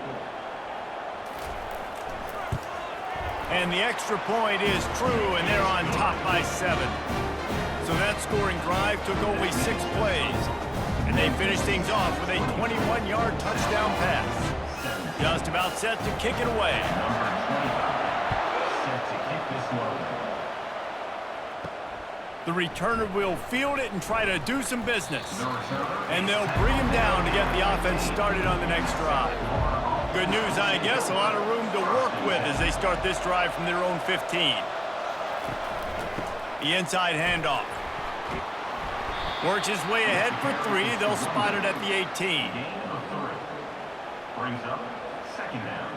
And the extra point is true, and they're on top by 7. So that scoring drive took only 6 plays. And they finished things off with a 21-yard touchdown pass. Just about set to kick it away. Number 25, set to kick this one. The returner will field it and try to do some business. And they'll bring him down to get the offense started on the next drive. Good news, I guess, a lot of room to work with as they start this drive from their own 15. The inside handoff. Works his way ahead for 3. They'll spot it at the 18. Gain of 3. Brings up second down.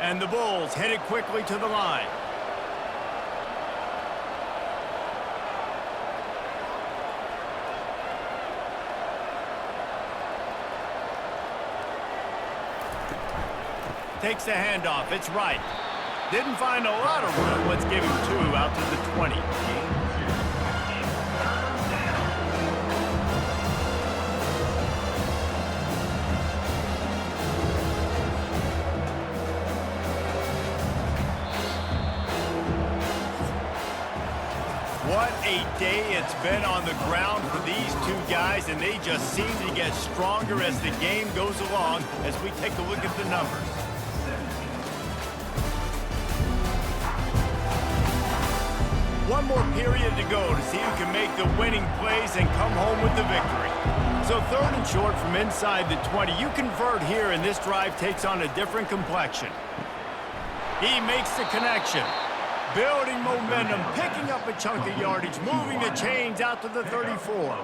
And the Bulls headed quickly to the line. Takes the handoff. It's right. Didn't find a lot of room. Let's give him 2 out to the 20. What a day it's been on the ground for these 2 guys, and they just seem to get stronger as the game goes along as we take a look at the numbers. One more period to go to see who can make the winning plays and come home with the victory. So 3rd and short from inside the 20. You convert here, and this drive takes on a different complexion. He makes the connection. Building momentum, picking up a chunk of yardage, moving the chains out to the 34.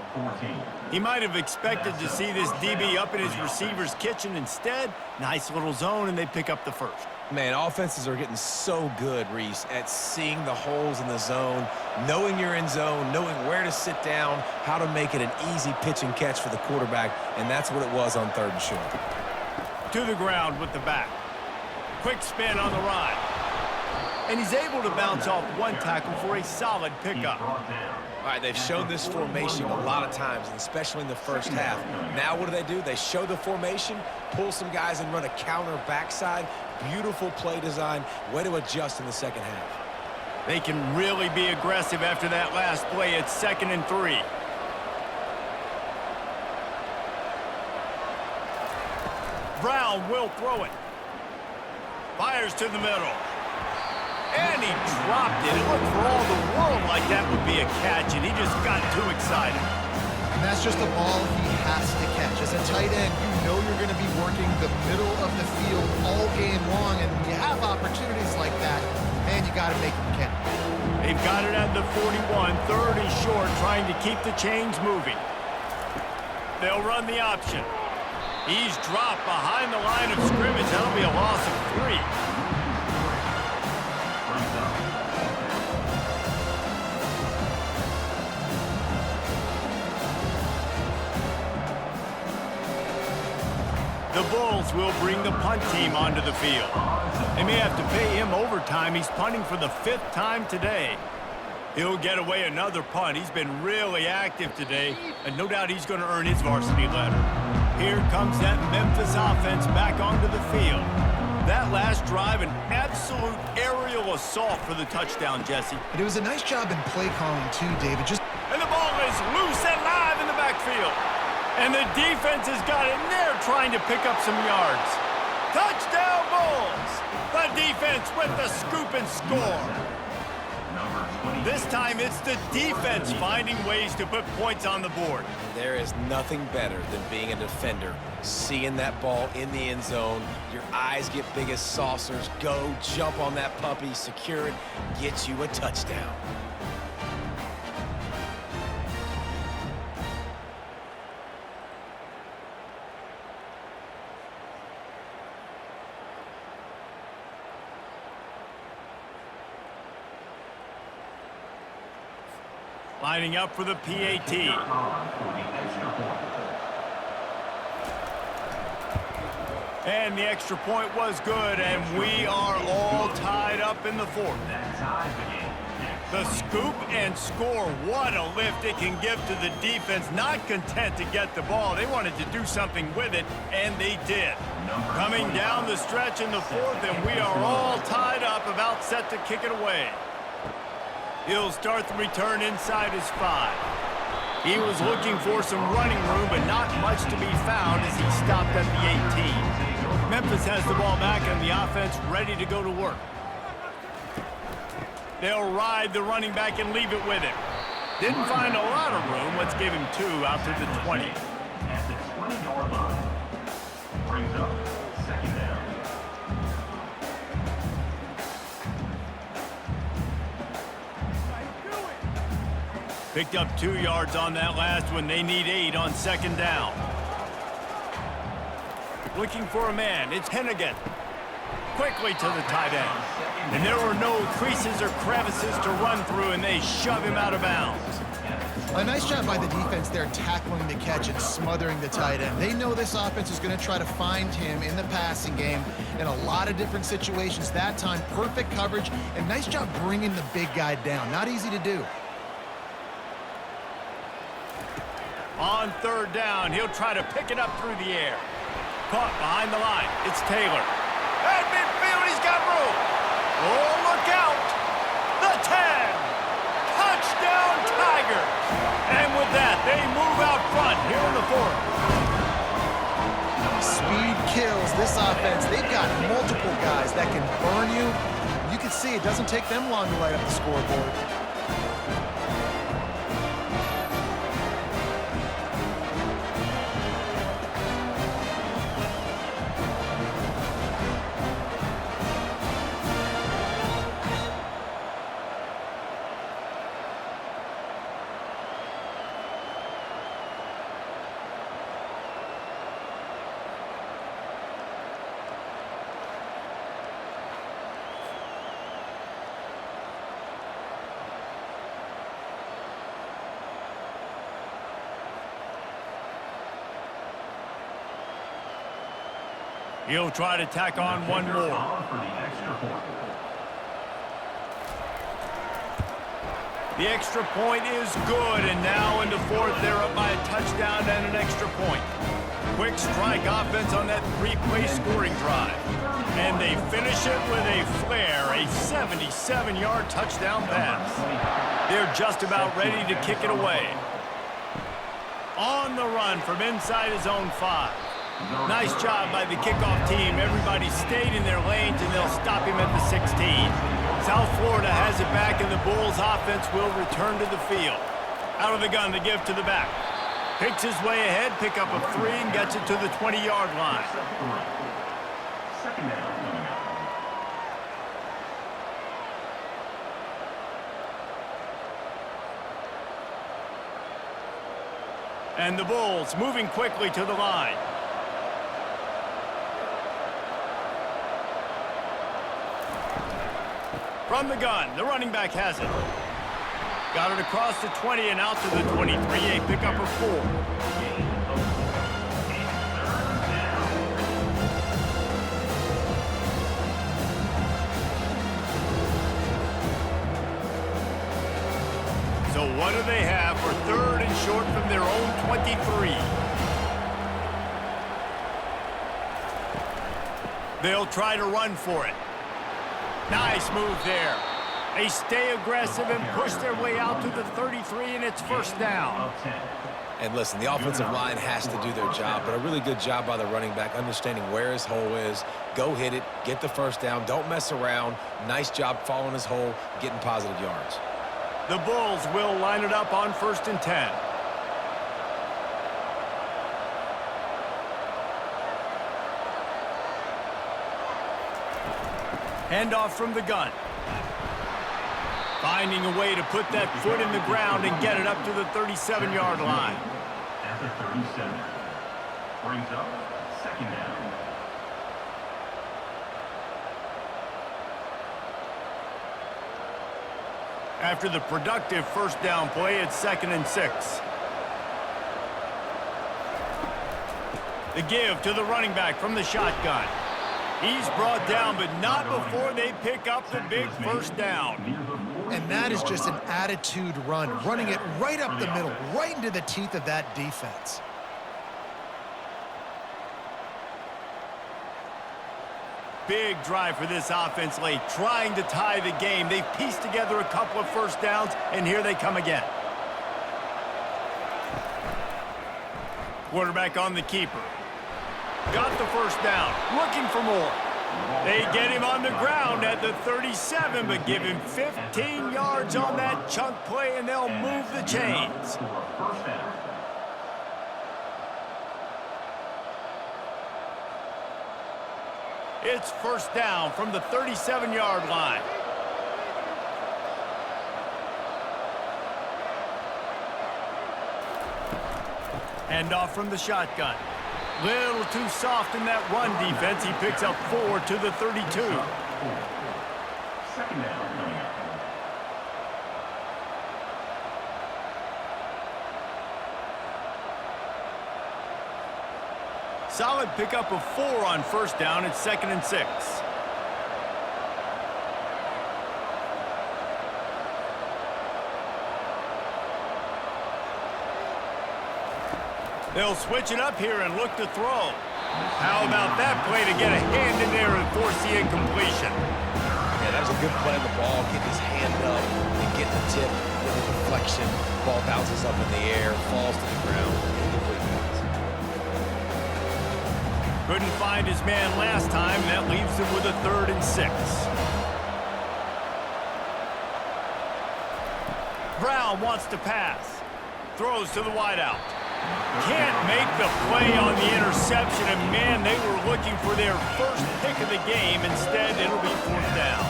He might have expected to see this DB up in his receiver's kitchen. Instead, nice little zone, and they pick up the first. Man, offenses are getting so good, Reese, at seeing the holes in the zone, knowing you're in zone, knowing where to sit down, how to make it an easy pitch and catch for the quarterback, and that's what it was on 3rd and short. To the ground with the back. Quick spin on the ride. And he's able to bounce off one tackle for a solid pickup. All right, they've shown this formation a lot of times, and especially in the first half. Now what do? They show the formation, pull some guys and run a counter backside. Beautiful play design. Way to adjust in the second half. They can really be aggressive after that last play. It's 2nd and 3. Brown will throw it. Fires to the middle. And he dropped it. It looked for all the world like that would be a catch, and he just got too excited. And that's just a ball he has to catch. As a tight end, you know you're going to be working the middle of the field all game long, and when you have opportunities like that, man, you got to make them count. They've got it at the 41, 3rd and short, trying to keep the chains moving. They'll run the option. He's dropped behind the line of scrimmage. That'll be a loss of 3. The Bulls will bring the punt team onto the field. They may have to pay him overtime. He's punting for the 5th time today. He'll get away another punt. He's been really active today, and no doubt he's going to earn his varsity letter. Here comes that Memphis offense back onto the field. That last drive, an absolute aerial assault for the touchdown, Jesse. But it was a nice job in play calling, too, David. And the ball is loose and live in the backfield. And the defense has got in there trying to pick up some yards. Touchdown, Bulls! The defense with the scoop and score. This time it's the defense finding ways to put points on the board. There is nothing better than being a defender, seeing that ball in the end zone. Your eyes get big as saucers. Go, jump on that puppy, secure it, get you a touchdown. Lining up for the PAT. And the extra point was good, and we are all tied up in the 4th. The scoop and score, what a lift it can give to the defense. Not content to get the ball, they wanted to do something with it, and they did. Coming down the stretch in the 4th, and we are all tied up, about set to kick it away. He'll start the return inside his 5. He was looking for some running room, but not much to be found as he stopped at the 18. Memphis has the ball back and the offense ready to go to work. They'll ride the running back and leave it with him. Didn't find a lot of room. Let's give him 2 out to the 20. At the 20-yard line. Brings up 2nd down. Picked up 2 yards on that last one. They need 8 on 2nd down. Looking for a man. It's Hennigan. Quickly to the tight end. And there were no creases or crevices to run through, and they shove him out of bounds. A nice job by the defense there, tackling the catch and smothering the tight end. They know this offense is going to try to find him in the passing game in a lot of different situations. That time, perfect coverage, and nice job bringing the big guy down. Not easy to do. On 3rd down, he'll try to pick it up through the air. Caught behind the line. It's Taylor. At midfield, he's got room. Oh, look out. The 10. Touchdown, Tigers. And with that, they move out front here in the 4th. Speed kills this offense. They've got multiple guys that can burn you. You can see it doesn't take them long to light up the scoreboard. He'll try to tack on one more. For the extra point. The extra point is good, and now in the fourth, they're up by a touchdown and an extra point. Quick strike offense on that three-play scoring drive. And they finish it with a flair, a 77-yard touchdown pass. They're just about ready to kick it away. On the run from inside his own 5. Nice job by the kickoff team. Everybody stayed in their lanes, and they'll stop him at the 16. South Florida has it back, and the Bulls offense will return to the field. Out of the gun to give to the back. Picks his way ahead, pick up a 3, and gets it to the 20-yard line. Second down coming up. And the Bulls moving quickly to the line. From the gun, the running back has it. Got it across the 20 and out to the 23, a pickup of 4. So what do they have for third and short from their own 23? They'll try to run for it. Nice move there. They stay aggressive and push their way out to the 33, and it's first down. And listen, the offensive line has to do their job, but a really good job by the running back understanding where his hole is. Go hit it, get the first down, don't mess around. Nice job following his hole, getting positive yards. The Bulls will line it up on 1st and 10. Handoff from the gun. Finding a way to put that foot in the ground and get it up to the 37-yard line. At the 37. Brings up second down. After the productive first down play, it's 2nd and 6. The give to the running back from the shotgun. He's brought down, but not before they pick up the big first down. And that is just an attitude run, running it right up the middle, right into the teeth of that defense. Big drive for this offense late, trying to tie the game. They've pieced together a couple of first downs, and here they come again. Quarterback on the keeper. Got the first down, looking for more. They get him on the ground at the 37, but give him 15 yards on that chunk play, and they'll move the chains. It's first down from the 37-yard line. Handoff from the shotgun. Little too soft in that run defense. He picks up 4 to the 32. Second down coming up. Solid pickup of 4 on first down. It's 2nd and 6. They'll switch it up here and look to throw. How about that play to get a hand in there and force the incompletion? Yeah, that was a good play on the ball, getting his hand up and getting the tip with the deflection. Ball bounces up in the air, falls to the ground. Incomplete pass. Couldn't find his man last time. That leaves him with a 3rd and 6. Brown wants to pass. Throws to the wideout. Can't make the play on the interception, and man, they were looking for their first pick of the game. Instead, it'll be 4th down.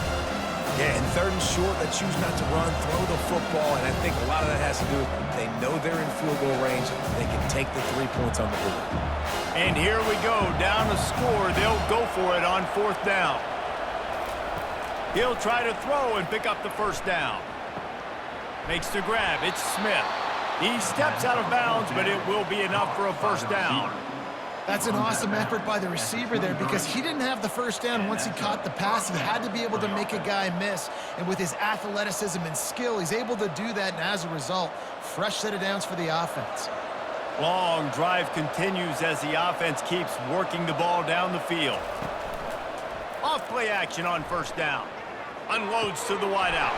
Yeah, and 3rd and short, they choose not to run, throw the football, and I think a lot of that has to do with they know they're in field goal range. They can take the 3 points on the board. And here we go, down a score. They'll go for it on 4th down. He'll try to throw and pick up the first down. Makes the grab. It's Smith. He steps out of bounds, but it will be enough for a first down. That's an awesome effort by the receiver there because he didn't have the first down once he caught the pass. He had to be able to make a guy miss. And with his athleticism and skill, he's able to do that. And as a result, fresh set of downs for the offense. Long drive continues as the offense keeps working the ball down the field. Off play action on first down. Unloads to the wideout.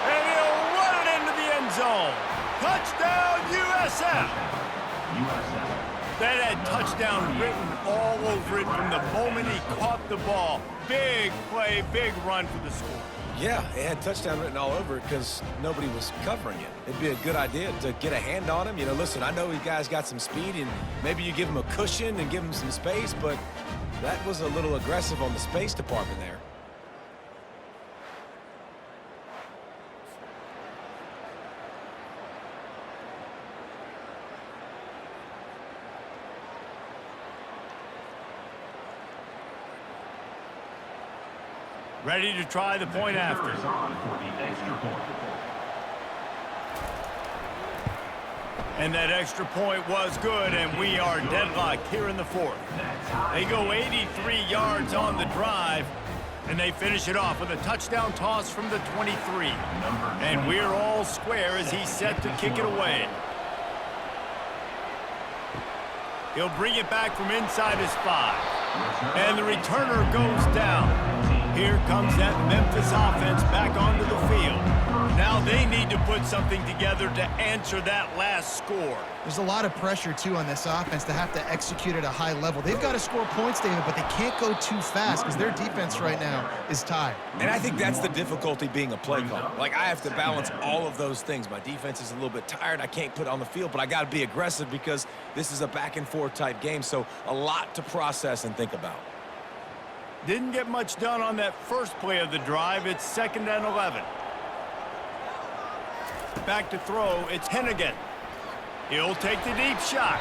And he'll run it into the end zone. Touchdown, USF! USF. That had touchdown written all over it from the moment he caught the ball. Big play, big run for the score. Yeah, it had touchdown written all over it because nobody was covering it. It'd be a good idea to get a hand on him. You know, listen, I know you guys got some speed, and maybe you give him a cushion and give him some space, but that was a little aggressive on the space department there. Ready to try the point after. Is on for the extra point. And that extra point was good, and we are deadlocked here in the fourth. They go 83 yards on the drive, and they finish it off with a touchdown toss from the 23. And we're all square as he's set to kick it away. He'll bring it back from inside his 5. And the returner goes down. Here comes that Memphis offense back onto the field. Now they need to put something together to answer that last score. There's a lot of pressure, too, on this offense to have to execute at a high level. They've got to score points, David, but they can't go too fast because their defense right now is tired. And I think that's the difficulty being a play caller. Like, I have to balance all of those things. My defense is a little bit tired. I can't put it on the field, but I got to be aggressive because this is a back-and-forth type game, so a lot to process and think about. Didn't get much done on that first play of the drive. It's 2nd and 11. Back to throw. It's Hennigan. He'll take the deep shot.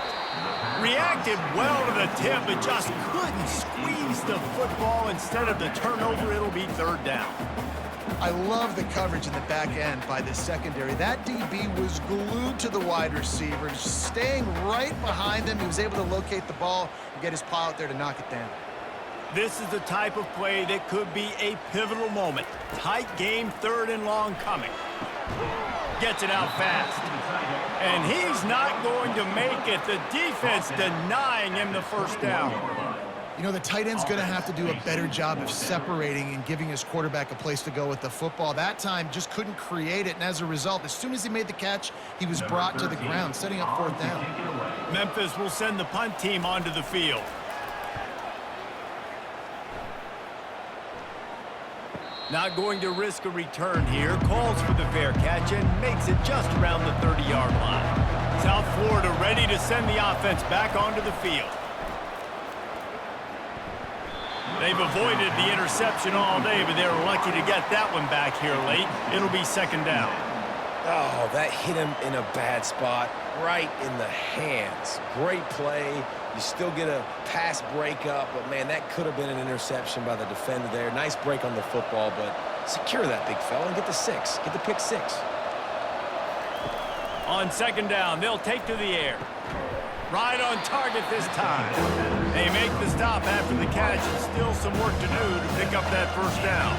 Reacted well to the tip, but just couldn't squeeze the football. Instead of the turnover, it'll be 3rd down. I love the coverage in the back end by the secondary. That DB was glued to the wide receiver, just staying right behind him. He was able to locate the ball and get his paw out there to knock it down. This is the type of play that could be a pivotal moment. Tight game, 3rd and long coming. Gets it out fast. And he's not going to make it. The defense denying him the first down. You know, the tight end's going to have to do a better job of separating and giving his quarterback a place to go with the football. That time just couldn't create it, and as a result, as soon as he made the catch, he was brought to the ground, setting up 4th down. Memphis will send the punt team onto the field. Not going to risk a return here. Calls for the fair catch and makes it just around the 30-yard line. South Florida ready to send the offense back onto the field. They've avoided the interception all day, but they're lucky to get that one back here late. It'll be 2nd down. Oh, that hit him in a bad spot, right in the hands. Great play. You still get a pass breakup, but, man, that could have been an interception by the defender there. Nice break on the football, but secure that big fella and get the 6. Get the pick 6. On 2nd down, they'll take to the air. Right on target this time. They make the stop after the catch, and still some work to do to pick up that 1st down.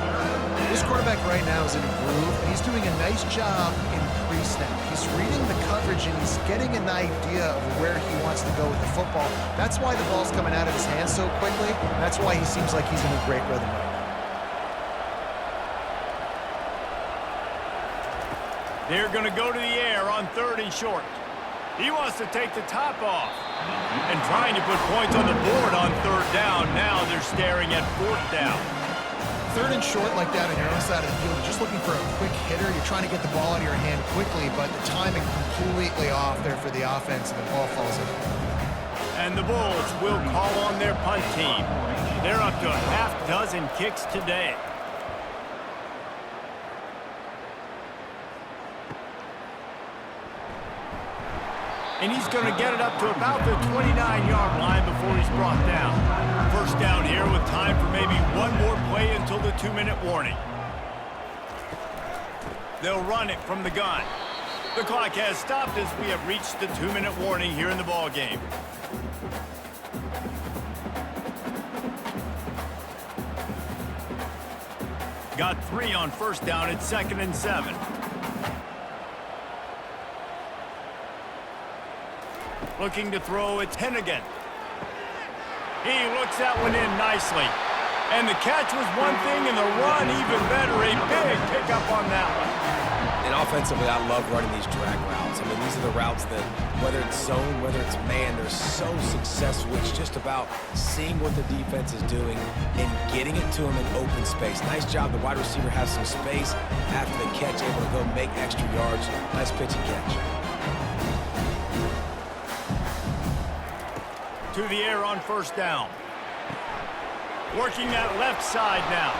This quarterback right now is in a groove, and he's doing a nice job in pre-snap. He's reading the coverage, and he's getting an idea of where he wants to go with the football. That's why the ball's coming out of his hands so quickly, and that's why he seems like he's in a great rhythm right now. They're going to go to the air on 3rd and short. He wants to take the top off. And trying to put points on the board on 3rd down. Now they're staring at 4th down. 3rd and short like that on your own side of the field. You're just looking for a quick hitter. You're trying to get the ball out of your hand quickly, but the timing completely off there for the offense, and the ball falls in. And the Bulls will call on their punt team. They're up to a half-dozen kicks today. And he's going to get it up to about the 29-yard line before he's brought down. 1st down here with time for maybe one more play until the 2-minute warning. They'll run it from the gun. The clock has stopped as we have reached the 2-minute warning here in the ballgame. Got 3 on first down at 2nd and 7. Looking to throw, it's Hennigan. He looks that one in nicely. And the catch was one thing, and the run even better. A big pickup on that one. And offensively, I love running these drag routes. I mean, these are the routes that, whether it's zone, whether it's man, they're so successful. It's just about seeing what the defense is doing and getting it to them in open space. Nice job. The wide receiver has some space after the catch, able to go make extra yards. Nice pitch and catch. To the air on first down. Working that left side now.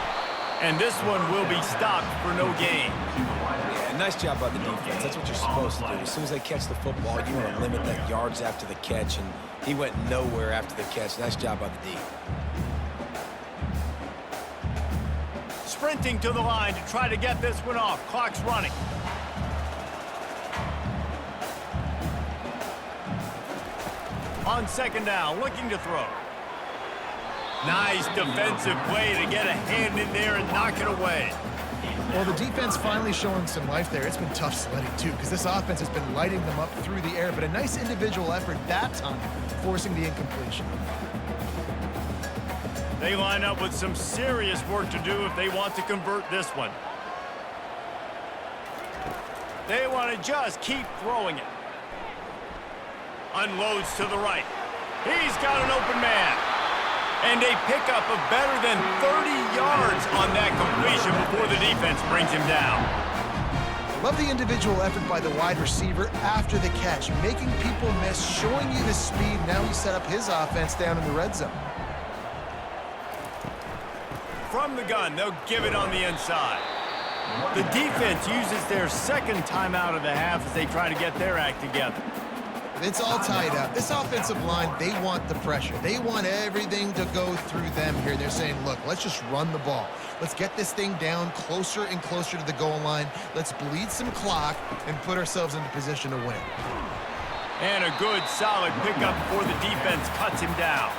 And this one will be stopped for no gain. Yeah, nice job by the defense. That's what you're supposed to do. As soon as they catch the football, you want to limit that yards after the catch, and he went nowhere after the catch. Nice job by the D. Sprinting to the line to try to get this one off. Clock's running. On second down, looking to throw. Nice defensive play to get a hand in there and knock it away. Well, the defense finally showing some life there. It's been tough sledding, too, because this offense has been lighting them up through the air, but a nice individual effort that time, forcing the incompletion. They line up with some serious work to do if they want to convert this one. They want to just keep throwing it. Unloads to the right. He's got an open man. And a pickup of better than 30 yards on that completion before the defense brings him down. Love the individual effort by the wide receiver after the catch, making people miss, showing you the speed. Now he set up his offense down in the red zone. From the gun, they'll give it on the inside. The defense uses their second timeout of the half as they try to get their act together. It's all tied up. This offensive line, they want the pressure. They want everything to go through them here. They're saying, look, let's just run the ball. Let's get this thing down closer and closer to the goal line. Let's bleed some clock and put ourselves into position to win. And a good, solid pickup before the defense cuts him down.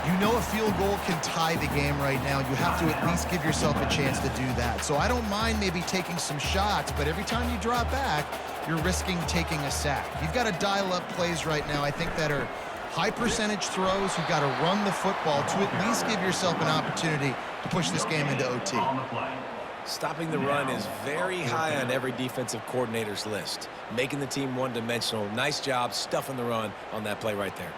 You know a field goal can tie the game right now. You have to at least give yourself a chance to do that. So I don't mind maybe taking some shots, but every time you drop back, you're risking taking a sack. You've got to dial up plays right now, I think, that are high percentage throws. You've got to run the football to at least give yourself an opportunity to push this game into OT. Stopping the run is very high on every defensive coordinator's list. Making the team one-dimensional. Nice job stuffing the run on that play right there.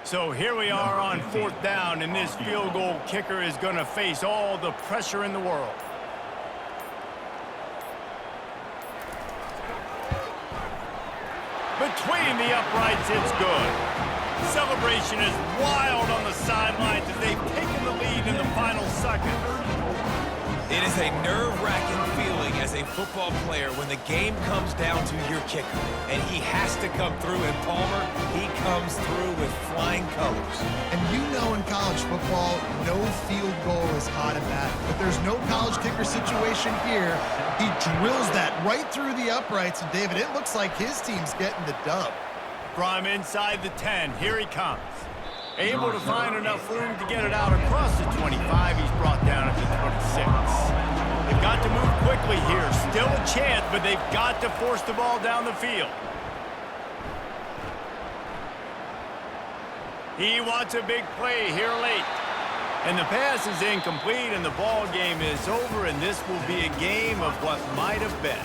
So here we are on fourth down, and this field goal kicker is going to face all the pressure in the world. Between the uprights, it's good. Celebration is wild on the sidelines as they've taken the lead in the final second. It is a nerve-wracking feeling as a football player when the game comes down to your kicker, and he has to come through. And Palmer, he comes through with flying colors. And you know in college football, no field goal is hot at that. But there's no college kicker situation here. He drills that right through the uprights. And, David, it looks like his team's getting the dub. From inside the 10, here he comes. Able to find enough room to get it out across the 25. He's brought down at the 26. They've got to move quickly here. Still a chance, but they've got to force the ball down the field. He wants a big play here late. And the pass is incomplete, and the ball game is over, and this will be a game of what might have been.